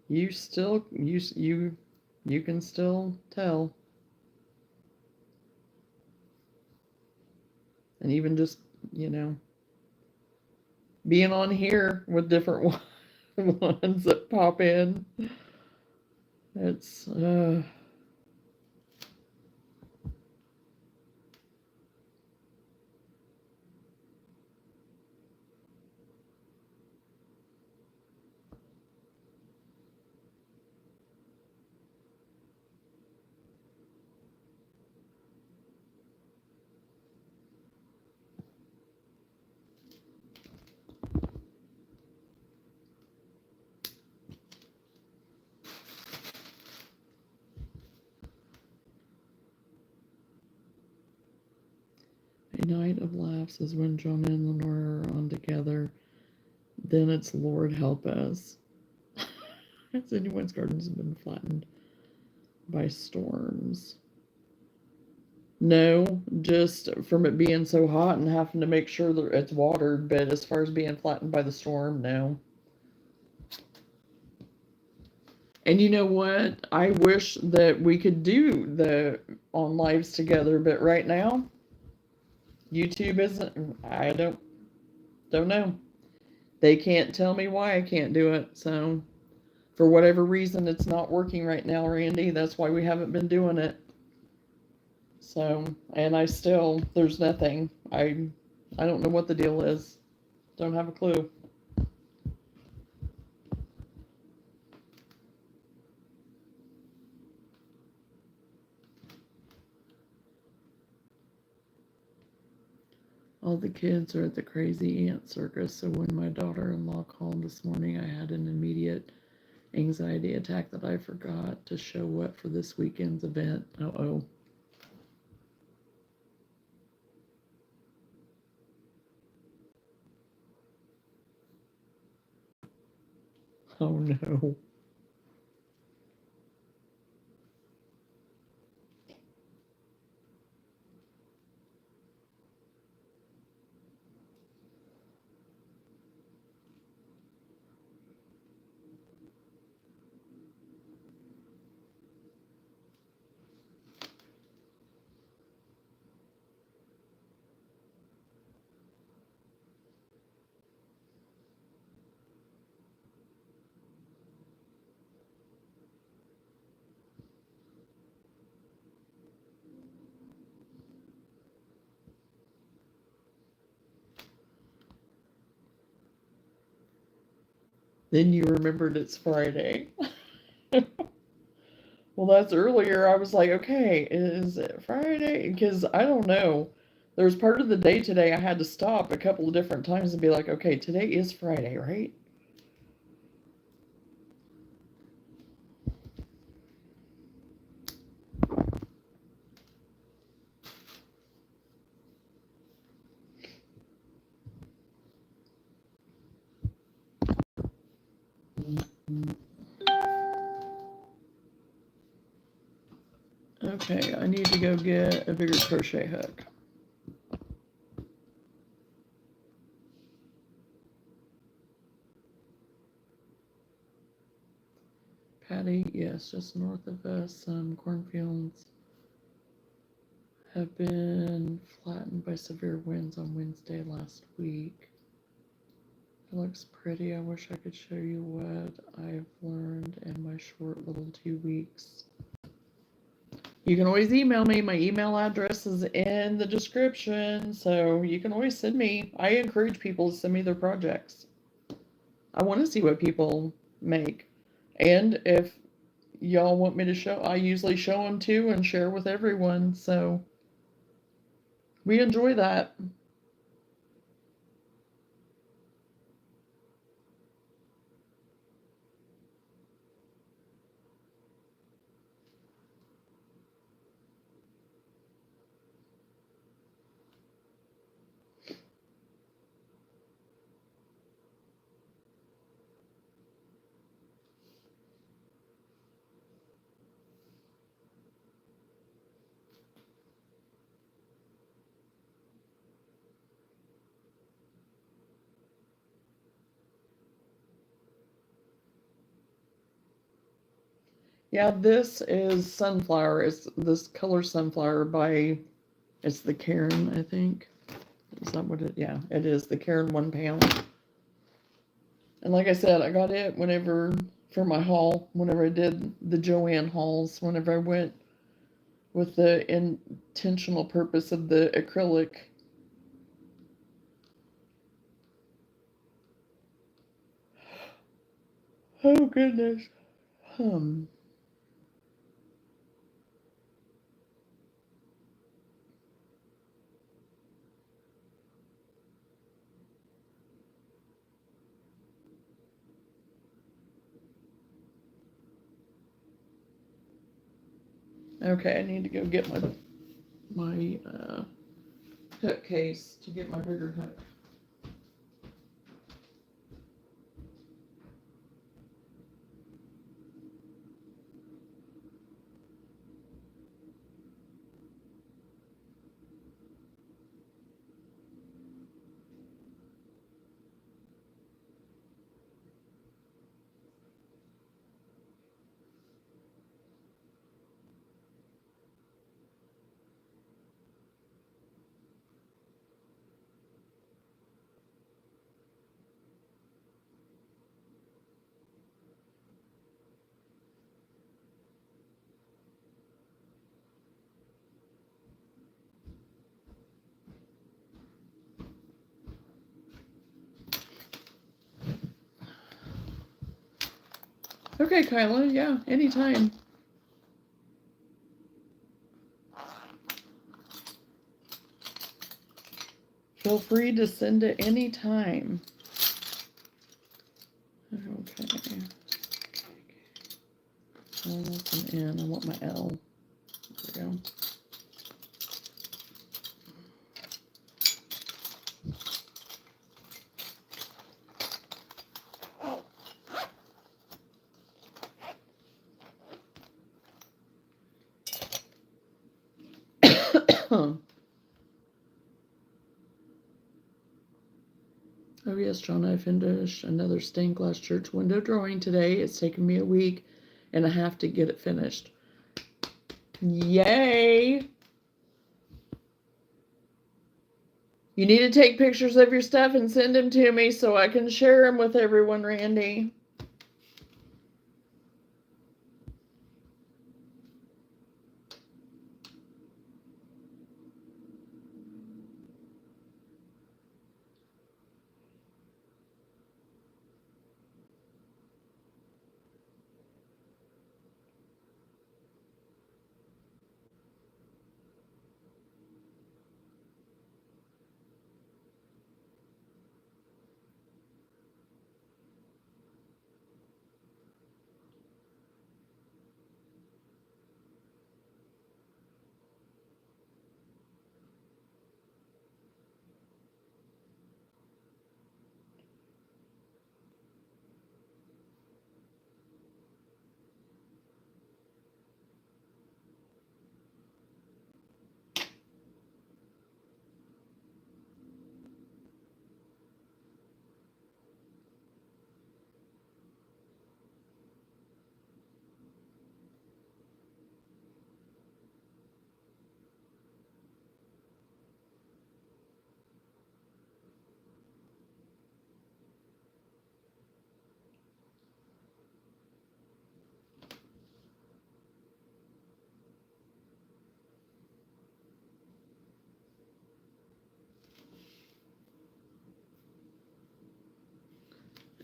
you still you can still tell. And even just, you know, being on here with different ones that pop in, it's a night of laughs is when Jonah and Lenore are on together. Then it's Lord help us. Has anyone's gardens been flattened by storms? No, just from it being so hot and having to make sure that it's watered. But as far as being flattened by the storm, no. And you know what? I wish that we could do the on lives together, but right now, YouTube isn't. I don't know. They can't tell me why I can't do it. So, for whatever reason, it's not working right now, Randy. That's why we haven't been doing it. So, and there's nothing. I don't know what the deal is. Don't have a clue. All the kids are at the crazy aunt circus, so when my daughter-in-law called this morning, I had an immediate anxiety attack that I forgot to show up for this weekend's event. Uh-oh. Oh no. Then you remembered it's Friday. Well, that's earlier. I was like, okay, is it Friday? Because I don't know. There was part of the day today I had to stop a couple of different times and be like, okay, today is Friday, right? Okay, I need to go get a bigger crochet hook. Patty, yes, just north of us, some cornfields have been flattened by severe winds on Wednesday last week. It looks pretty. I wish I could show you what I've learned in my short little 2 weeks. You can always email me. My email address is in the description, so you can always send me. I encourage people to send me their projects. I want to see what people make. And if y'all want me to show, I usually show them too and share with everyone, so we enjoy that. Yeah, this is Sunflower. It's this color Sunflower by, it's the Karen, I think. Is that what it, yeah, it is the Karen 1 pound. And like I said, I got it whenever, for my haul, whenever I did the Joanne hauls, whenever I went with the intentional purpose of the acrylic. Oh goodness. Hmm. Okay, I need to go get my hook case to get my bigger hook. Okay, Kyla, yeah, anytime. Feel free to send it anytime. Okay. I want an N. I want my L. There we go. Oh yes, John, I finished another stained glass church window drawing today. It's taken me a week and a half to get it finished. Yay! You need to take pictures of your stuff and send them to me so I can share them with everyone, Randy.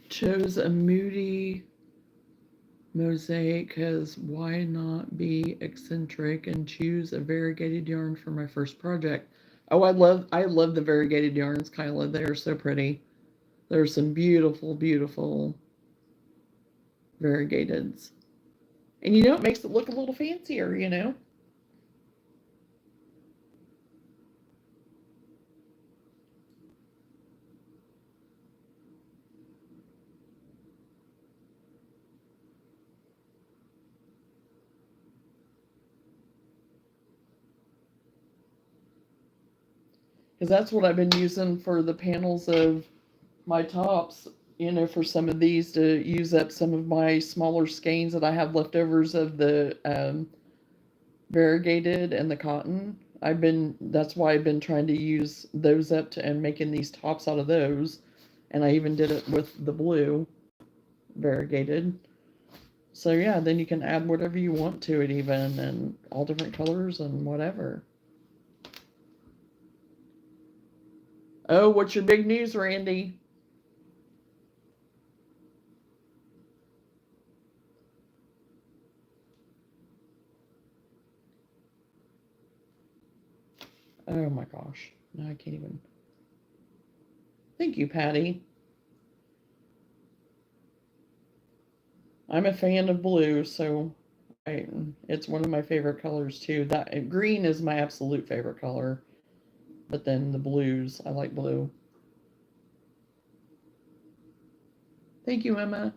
Chose a moody mosaic because why not be eccentric and choose a variegated yarn for my first project? Oh, I love the variegated yarns, Kyla. They are so pretty. There's some beautiful, beautiful variegateds. And it makes it look a little fancier. Because that's what I've been using for the panels of my tops you know, for some of these to use up some of my smaller skeins that I have leftovers of the variegated and the cotton. That's why I've been trying to use those up to, and making these tops out of those. And I even did it with the blue variegated. So yeah, then you can add whatever you want to it even, and all different colors and whatever. Oh, what's your big news, Randy? Oh my gosh. No, I can't even. Thank you, Patty. I'm a fan of blue, so it's one of my favorite colors too. That green is my absolute favorite color, but then the blues, I like blue. Thank you, Emma.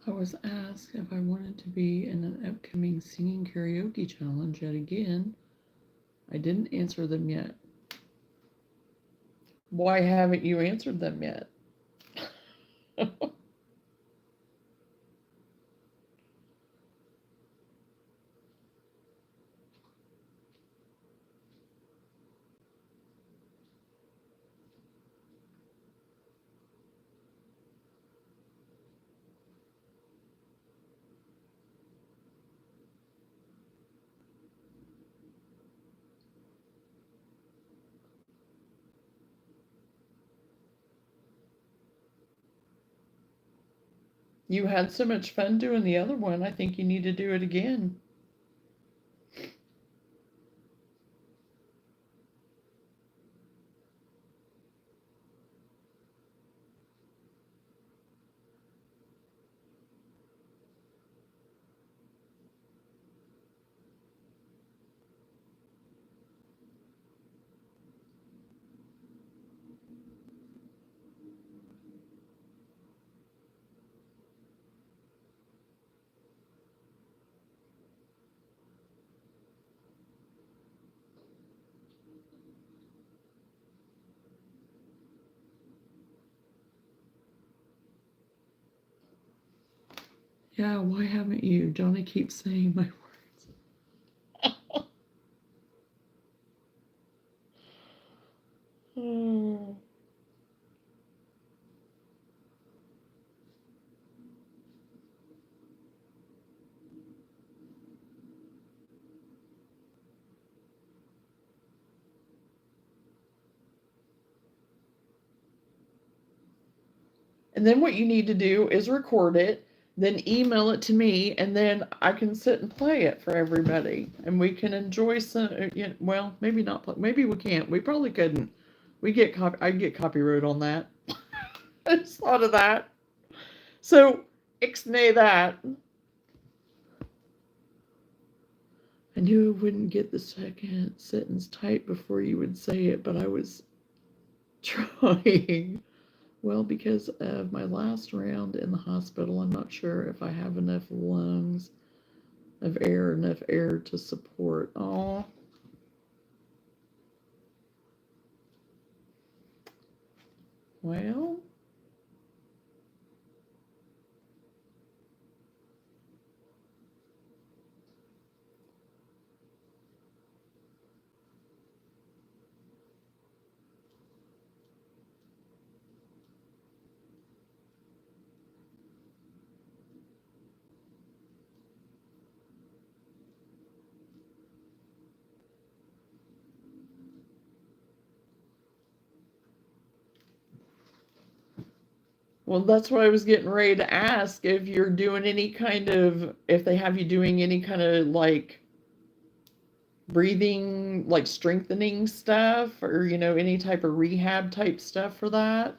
I was asked if I wanted to be in an upcoming singing karaoke challenge yet again. I didn't answer them yet. Why haven't you answered them yet? You had so much fun doing the other one. I think you need to do it again. Yeah, why haven't you? Johnny keeps saying my words. Oh. And then what you need to do is record it, then email it to me, and then I can sit and play it for everybody, and we can enjoy some. Well, maybe not. Maybe we can't. We probably couldn't. We get I'd get copyright on that. I just thought of that. So ixnay that. I knew I wouldn't get the second sentence tight before you would say it, but I was trying. Well, because of my last round in the hospital, I'm not sure if I have enough lungs enough air to support. Oh, well, Well, that's what I was getting ready to ask, if you're doing any kind of, if they have you doing any kind of like breathing, like strengthening stuff, or, any type of rehab type stuff for that.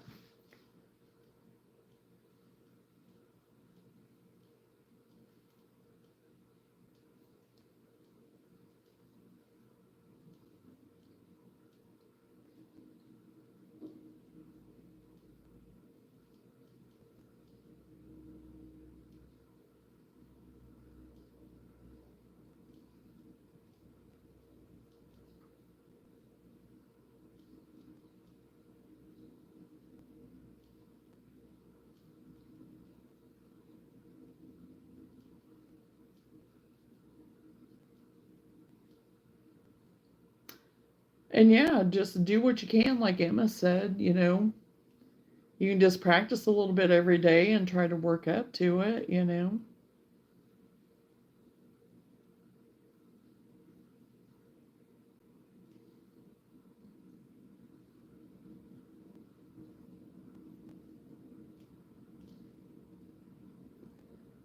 And yeah, just do what you can, like Emma said, you can just practice a little bit every day and try to work up to it.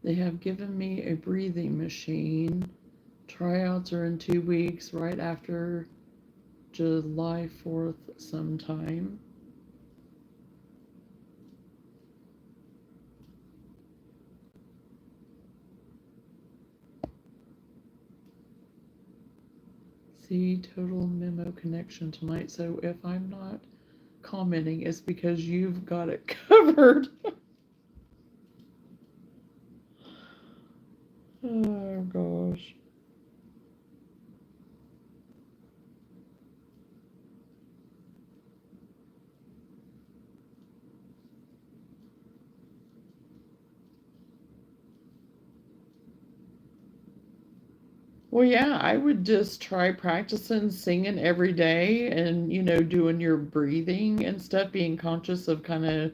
They have given me a breathing machine. Tryouts are in 2 weeks, right after July 4th sometime. See total memo connection tonight. So if I'm not commenting, it's because you've got it covered. Oh gosh. Well, yeah, I would just try practicing singing every day and, doing your breathing and stuff, being conscious of kind of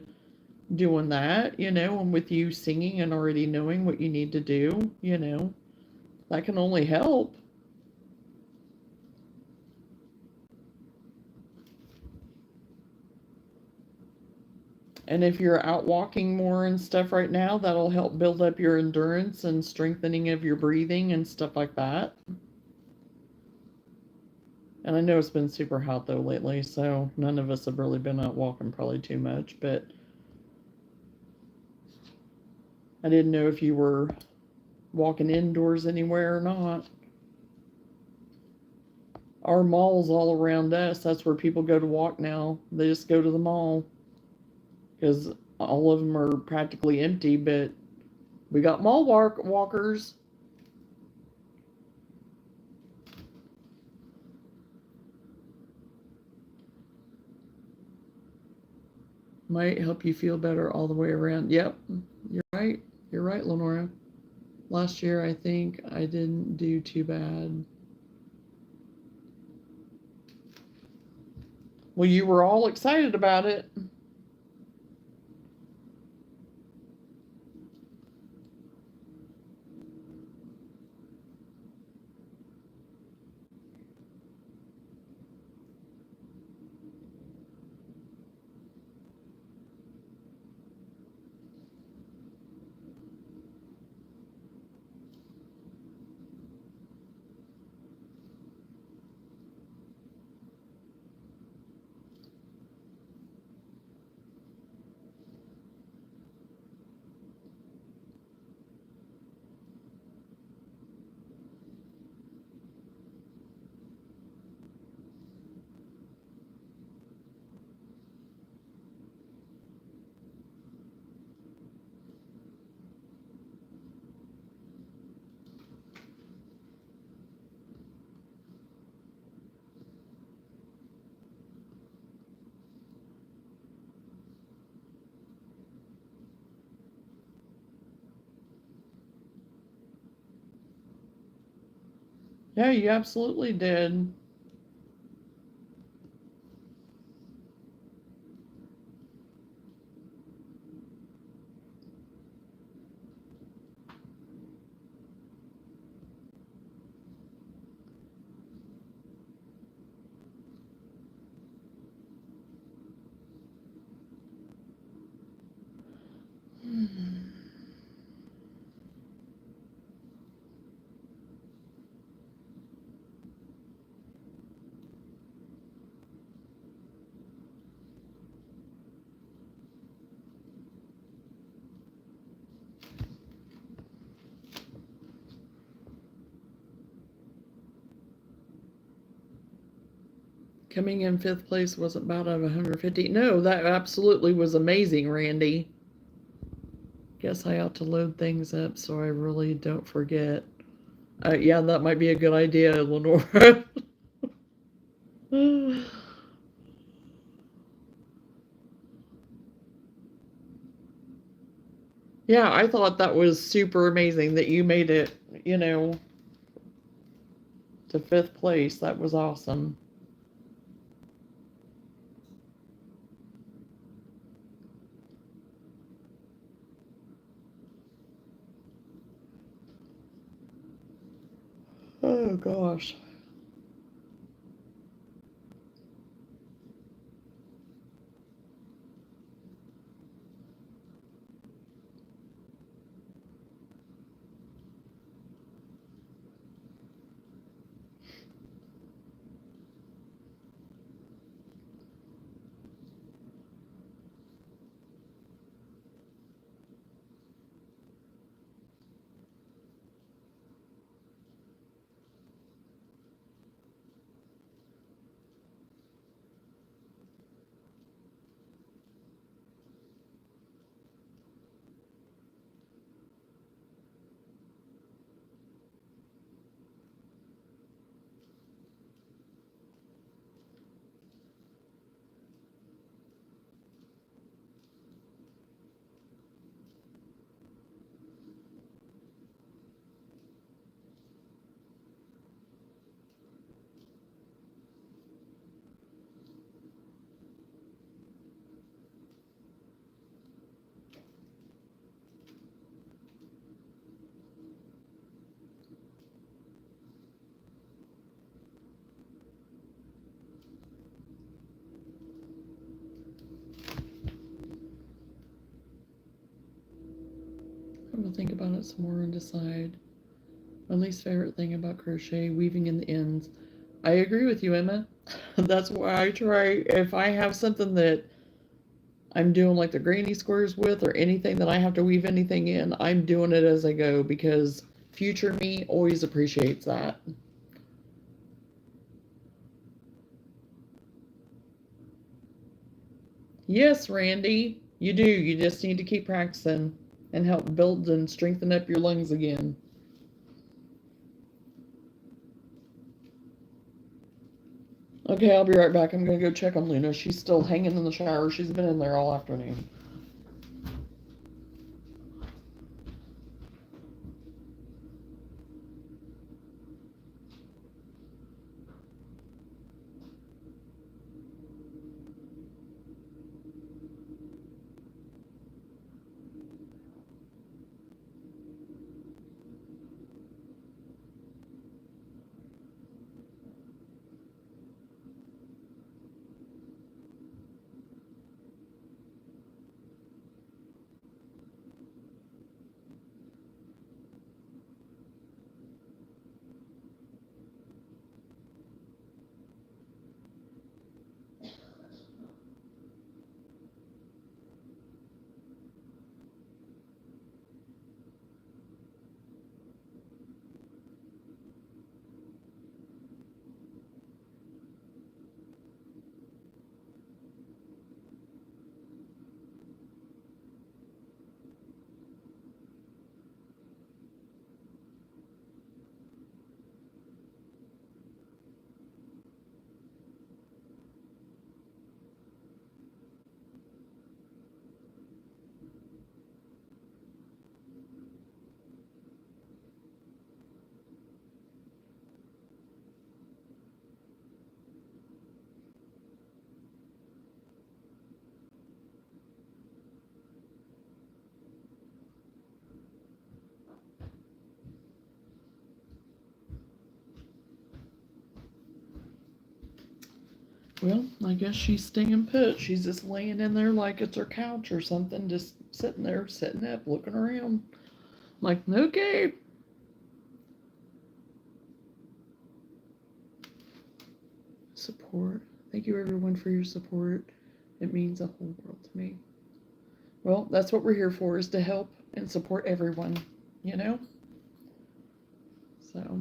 doing that, and with you singing and already knowing what you need to do, that can only help. And if you're out walking more and stuff right now, that'll help build up your endurance and strengthening of your breathing and stuff like that. And I know it's been super hot though lately, so none of us have really been out walking probably too much, but I didn't know if you were walking indoors anywhere or not. Our mall's all around us. That's where people go to walk now. They just go to the mall because all of them are practically empty, but we got mall walkers. Might help you feel better all the way around. Yep, you're right. You're right, Lenora. Last year, I think I didn't do too bad. Well, you were all excited about it. Yeah, you absolutely did. Coming in 5th place wasn't bad out of 150. No, that absolutely was amazing, Randy. Guess I ought to load things up so I really don't forget. Yeah, that might be a good idea, Lenora. Yeah, I thought that was super amazing that you made it, you know, to 5th place. That was awesome. Oh gosh. I'm gonna think about it some more and decide. My least favorite thing about crochet, weaving in the ends. I agree with you, Emma. That's why I try, if I have something that I'm doing like the granny squares with or anything that I have to weave anything in, I'm doing it as I go because future me always appreciates that. Yes, Randy, you do. You just need to keep practicing and help build and strengthen up your lungs again. Okay, I'll be right back. I'm gonna go check on Luna. She's still hanging in the shower. She's been in there all afternoon. Well, I guess she's staying put. She's just laying in there like it's her couch or something, just sitting there, sitting up, looking around. Like, okay. Support. Thank you, everyone, for your support. It means a whole world to me. Well, that's what we're here for, is to help and support everyone, you know? So,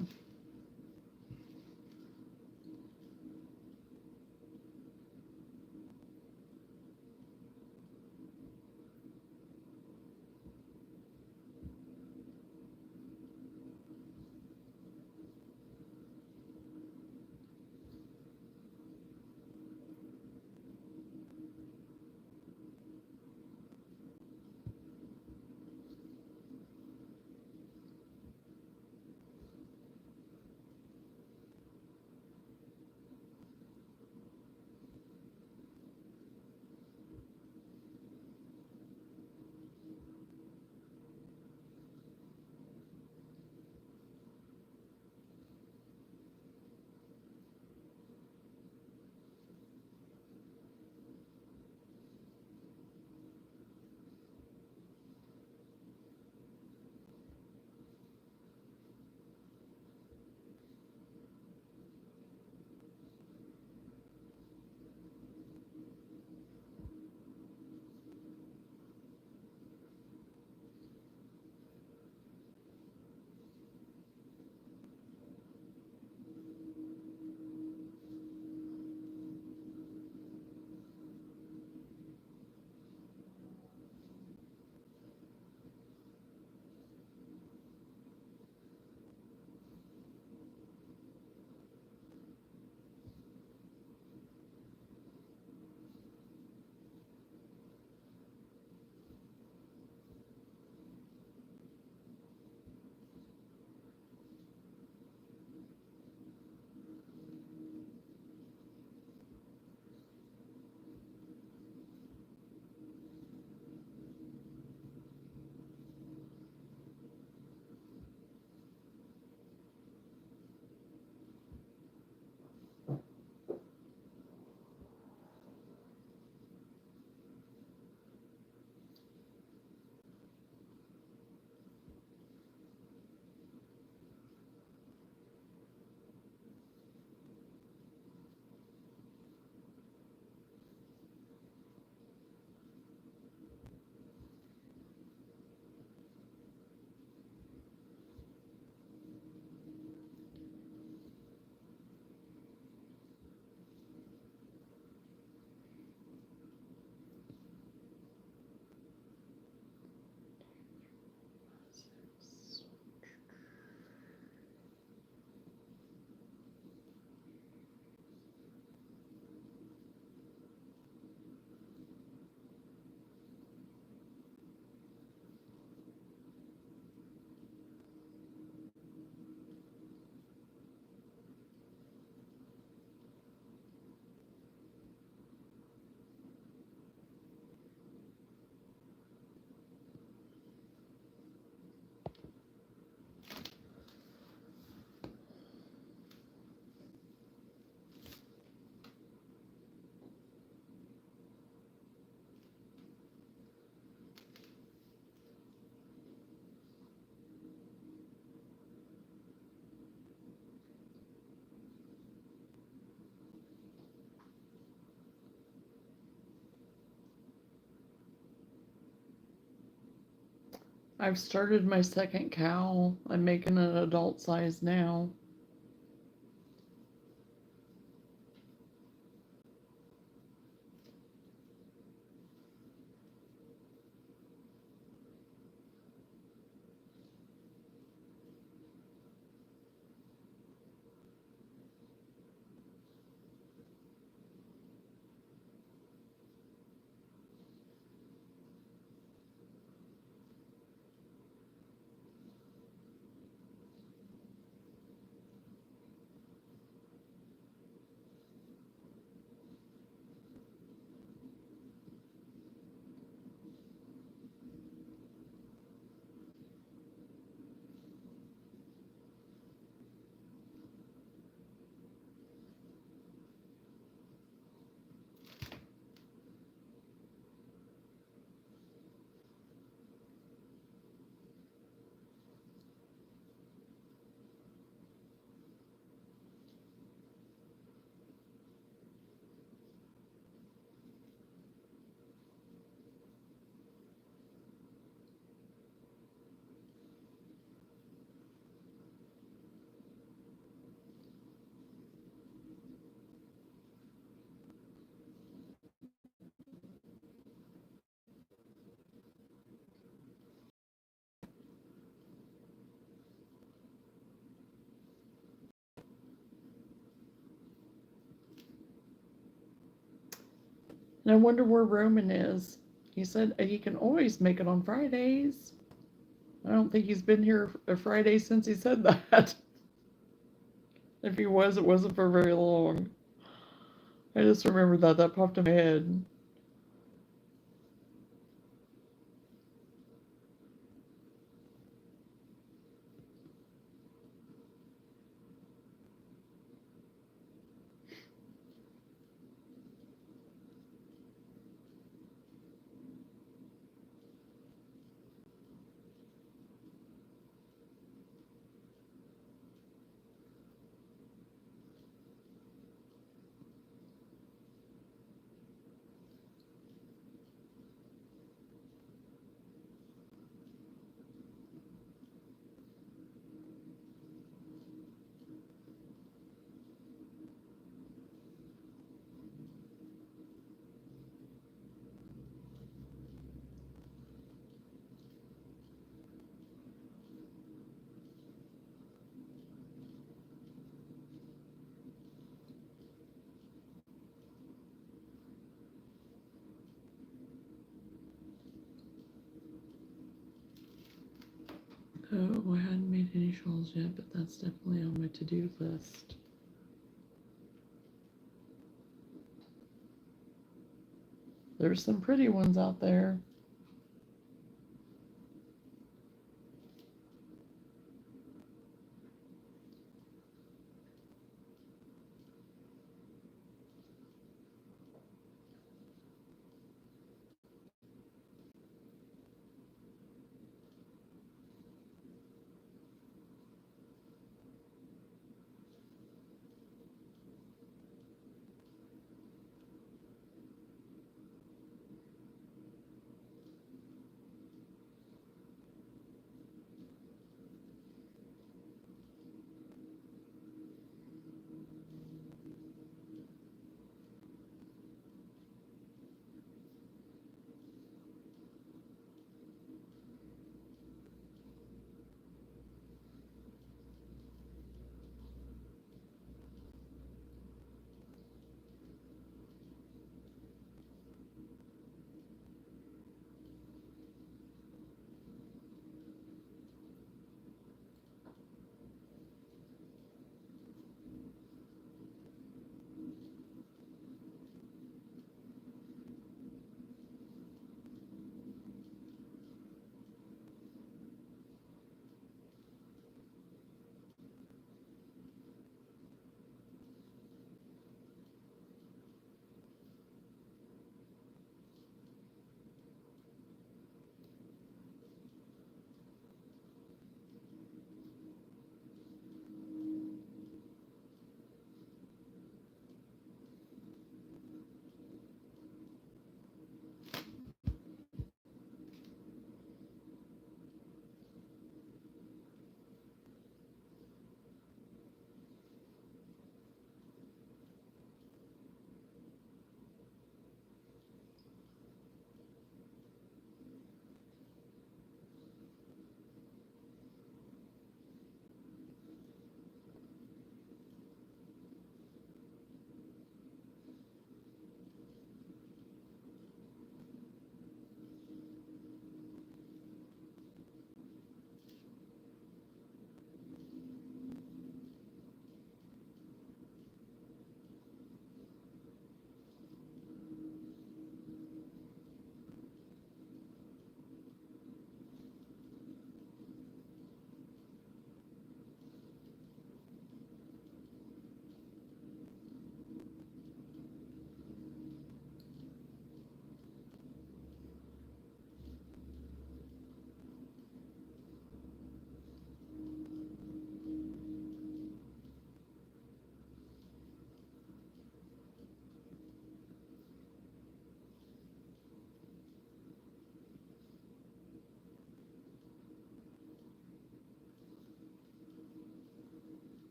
I've started my second cowl. I'm making an adult size now. And I wonder where Roman is. He said he can always make it on Fridays. I don't think he's been here a Friday since he said that. If he was, it wasn't for very long. I just remember that. That popped in my head. Oh, I hadn't made any shawls yet, but that's definitely on my to-do list. There's some pretty ones out there.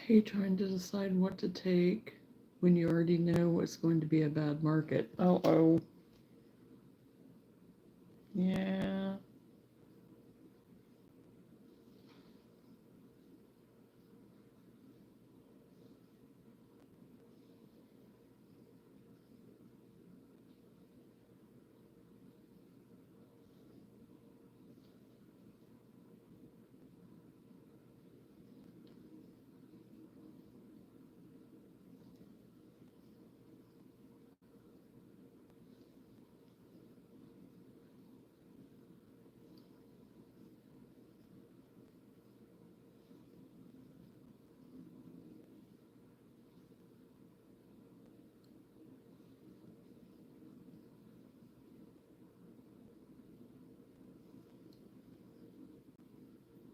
Hate trying to decide what to take when you already know it's going to be a bad market. Oh. Yeah.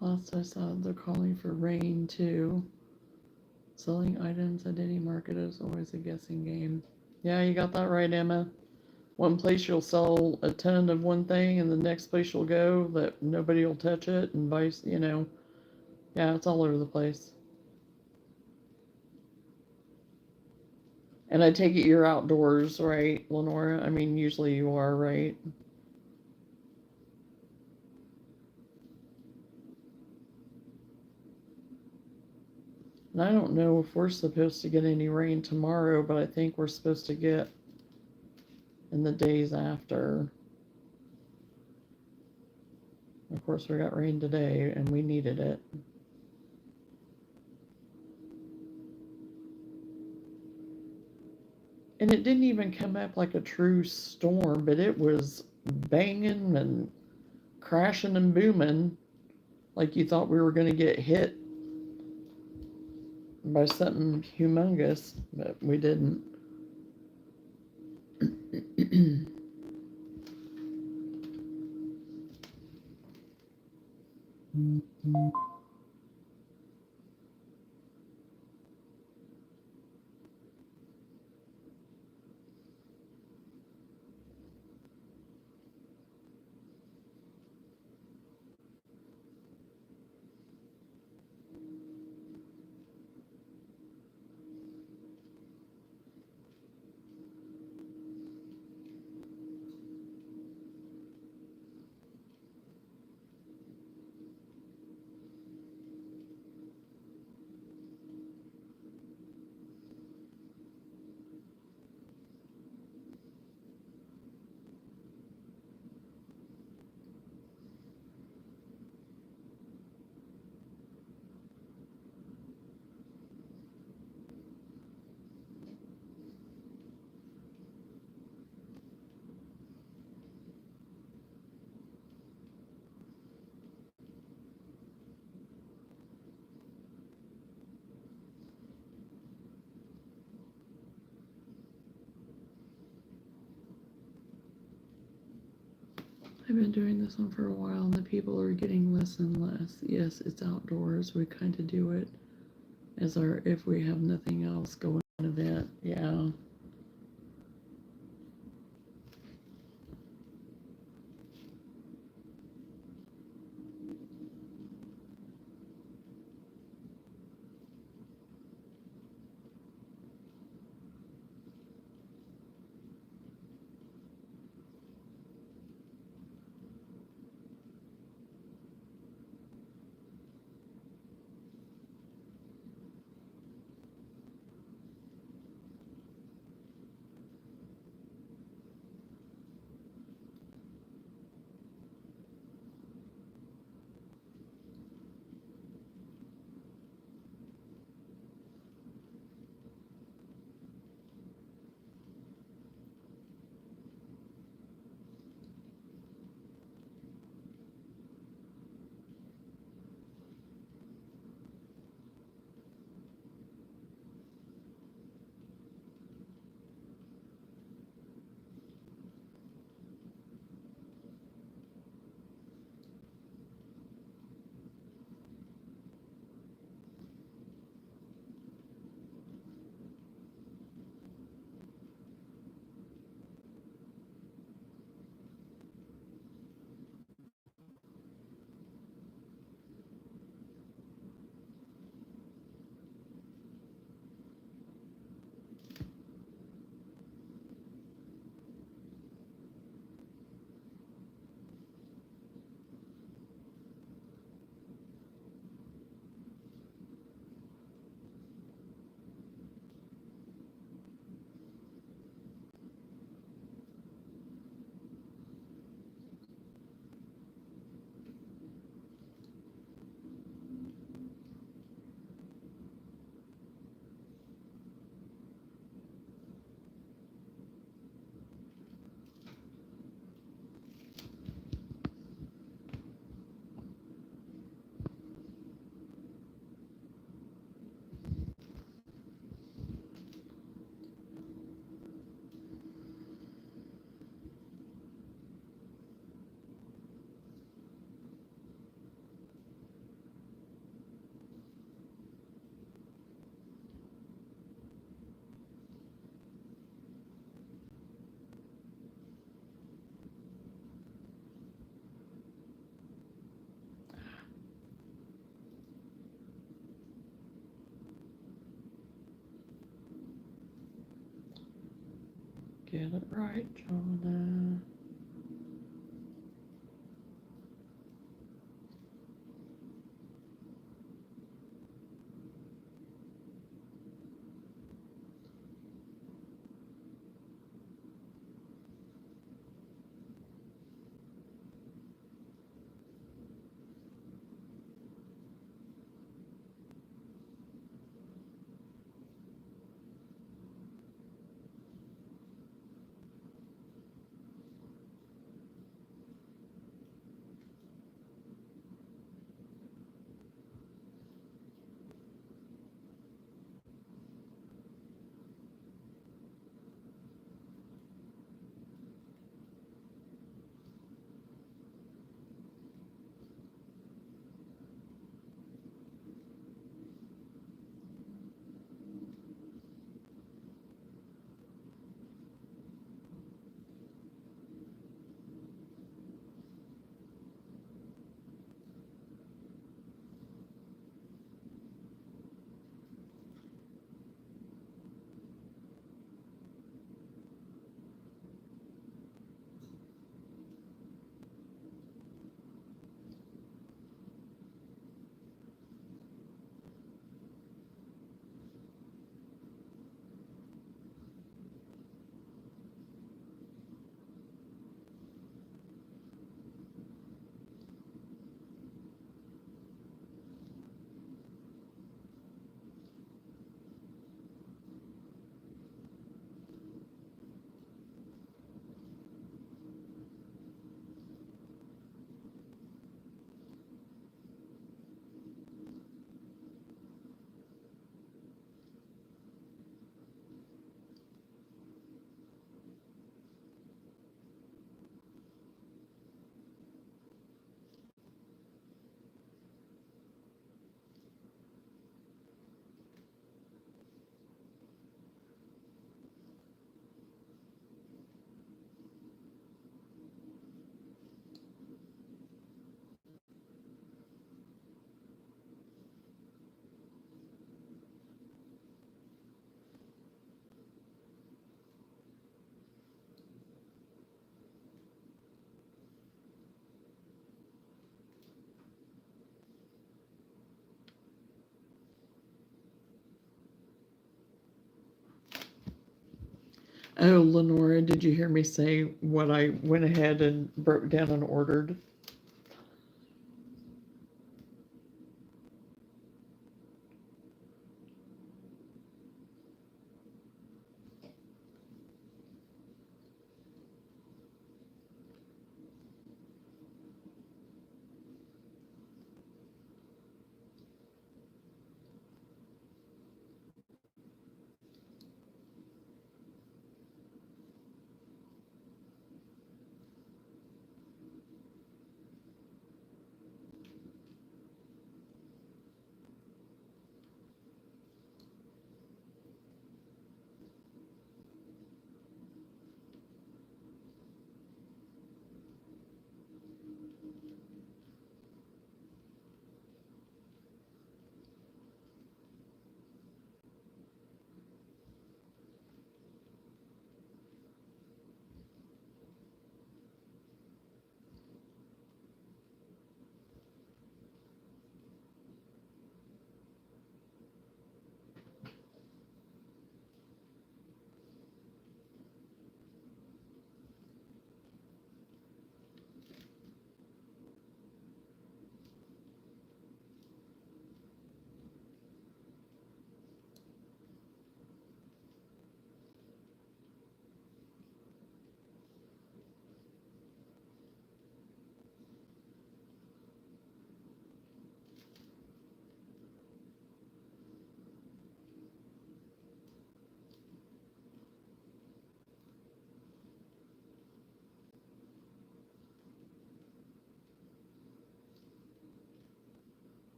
Last I saw, they're calling for rain too. Selling items at any market is always a guessing game. Yeah, you got that right, Emma. One place you'll sell a ton of one thing, and the next place you'll go that nobody will touch it, and vice, yeah, it's all over the place. And I take it you're outdoors, right, Lenora? I mean, usually you are, right? And I don't know if we're supposed to get any rain tomorrow, but I think we're supposed to get in the days after. Of course, we got rain today, and we needed it. And it didn't even come up like a true storm, but it was banging and crashing and booming like you thought we were going to get hit by something humongous, but we didn't. I've been doing this one for a while, and the people are getting less and less. Yes, it's outdoors. We kind of do it as our, if we have nothing else going on event. Yeah. Get it right, Jonah. Oh, Lenora, did you hear me say what I went ahead and broke down and ordered?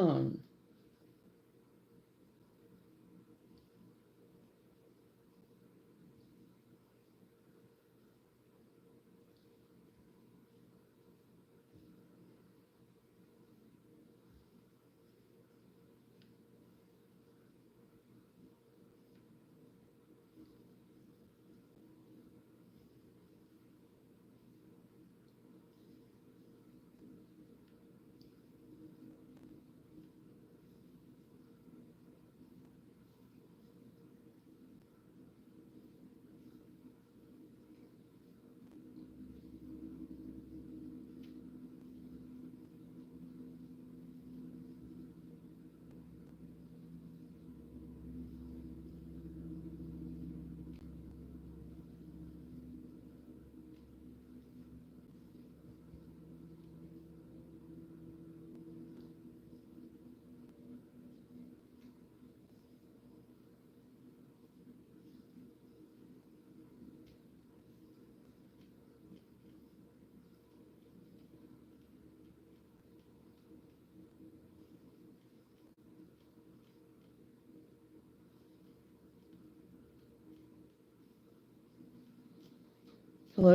Hello,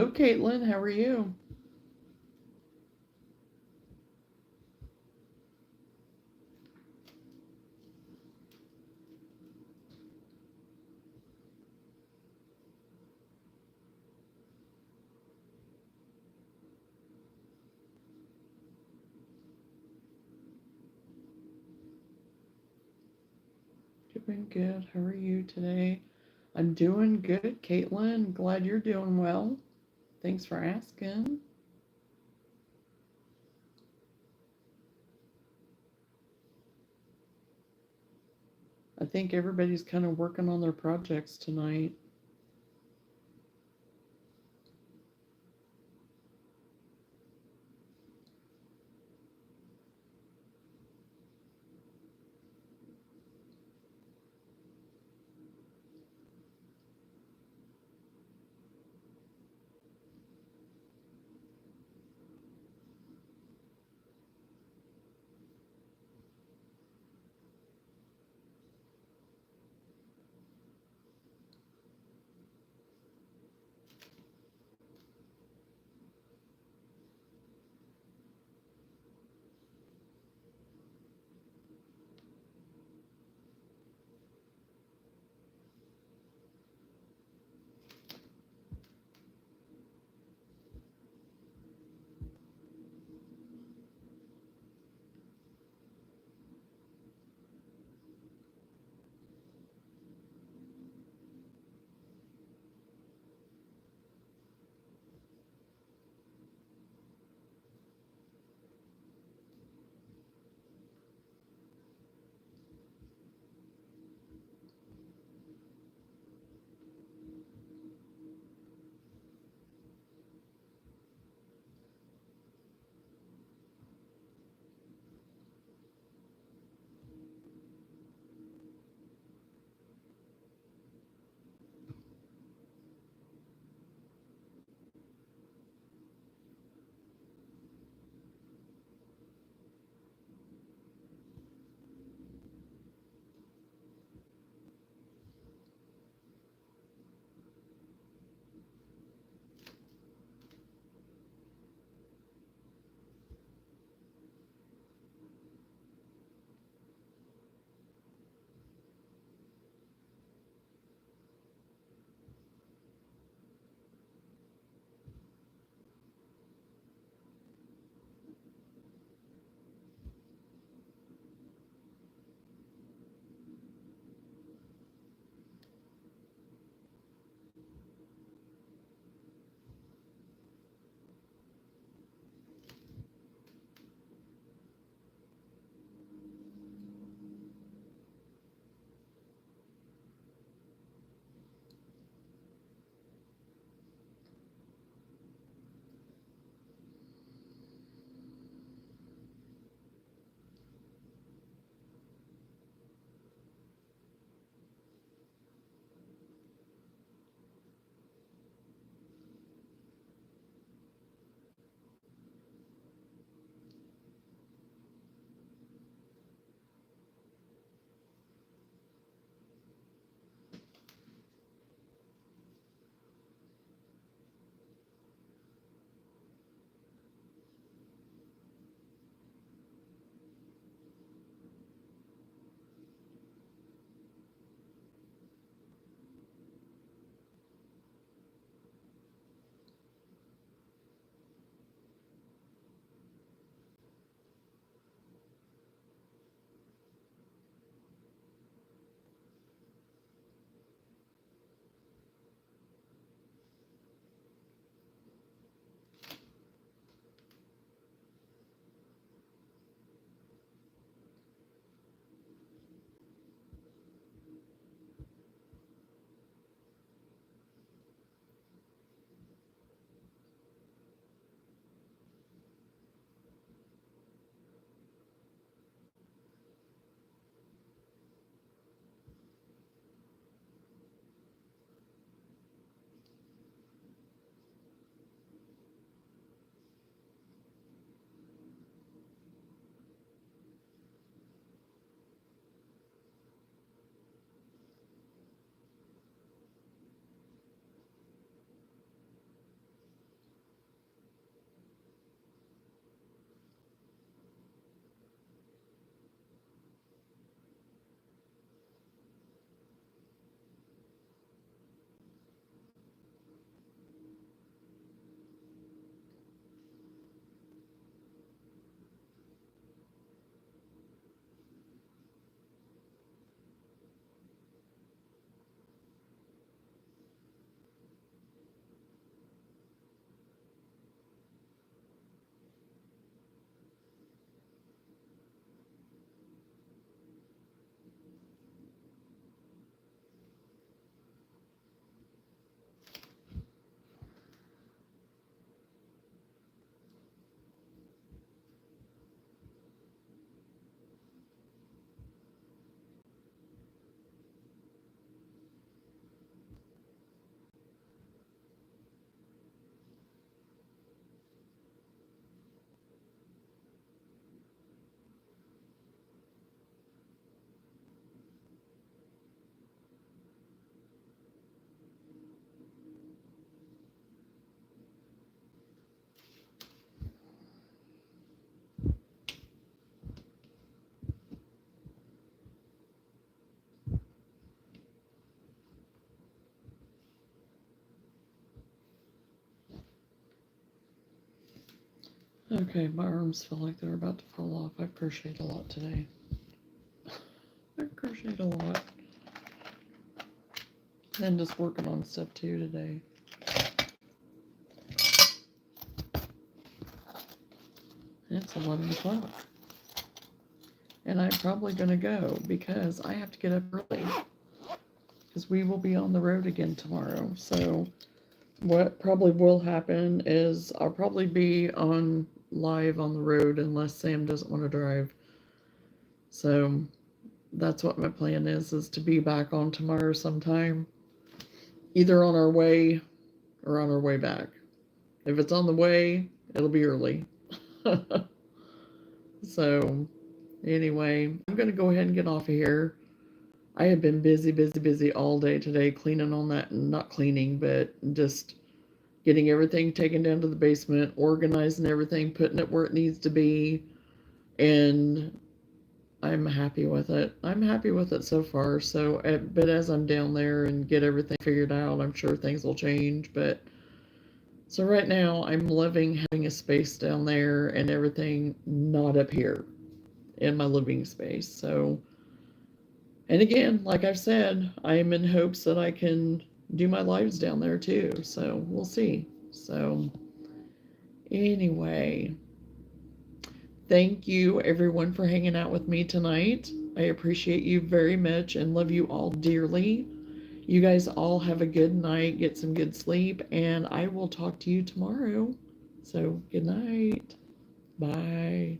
Caitlin. How are you? Doing good. How are you today? I'm doing good, Caitlin. Glad you're doing well. Thanks for asking. I think everybody's kind of working on their projects tonight. Okay, my arms feel like they're about to fall off. I've crocheted a lot today. I've crocheted a lot. And just working on stuff too today. It's 11 o'clock. And I'm probably going to go because I have to get up early. Because we will be on the road again tomorrow. So what probably will happen is I'll probably be on live on the road unless Sam doesn't want to drive. So that's what my plan is to be back on tomorrow sometime. Either on our way or on our way back. If it's on the way, it'll be early. So anyway, I'm going to go ahead and get off of here. I have been busy all day today cleaning on that, not cleaning, but just getting everything taken down to the basement, organizing everything, putting it where it needs to be, and I'm happy with it. I'm happy with it so far. So, but as I'm down there and get everything figured out, I'm sure things will change. But so right now, I'm loving having a space down there and everything not up here in my living space. So, and again, like I've said, I am in hopes that I can do my lives down there too. So we'll see. So anyway, thank you everyone for hanging out with me tonight. I appreciate you very much and love you all dearly. You guys all have a good night, get some good sleep, and I will talk to you tomorrow. So good night. Bye.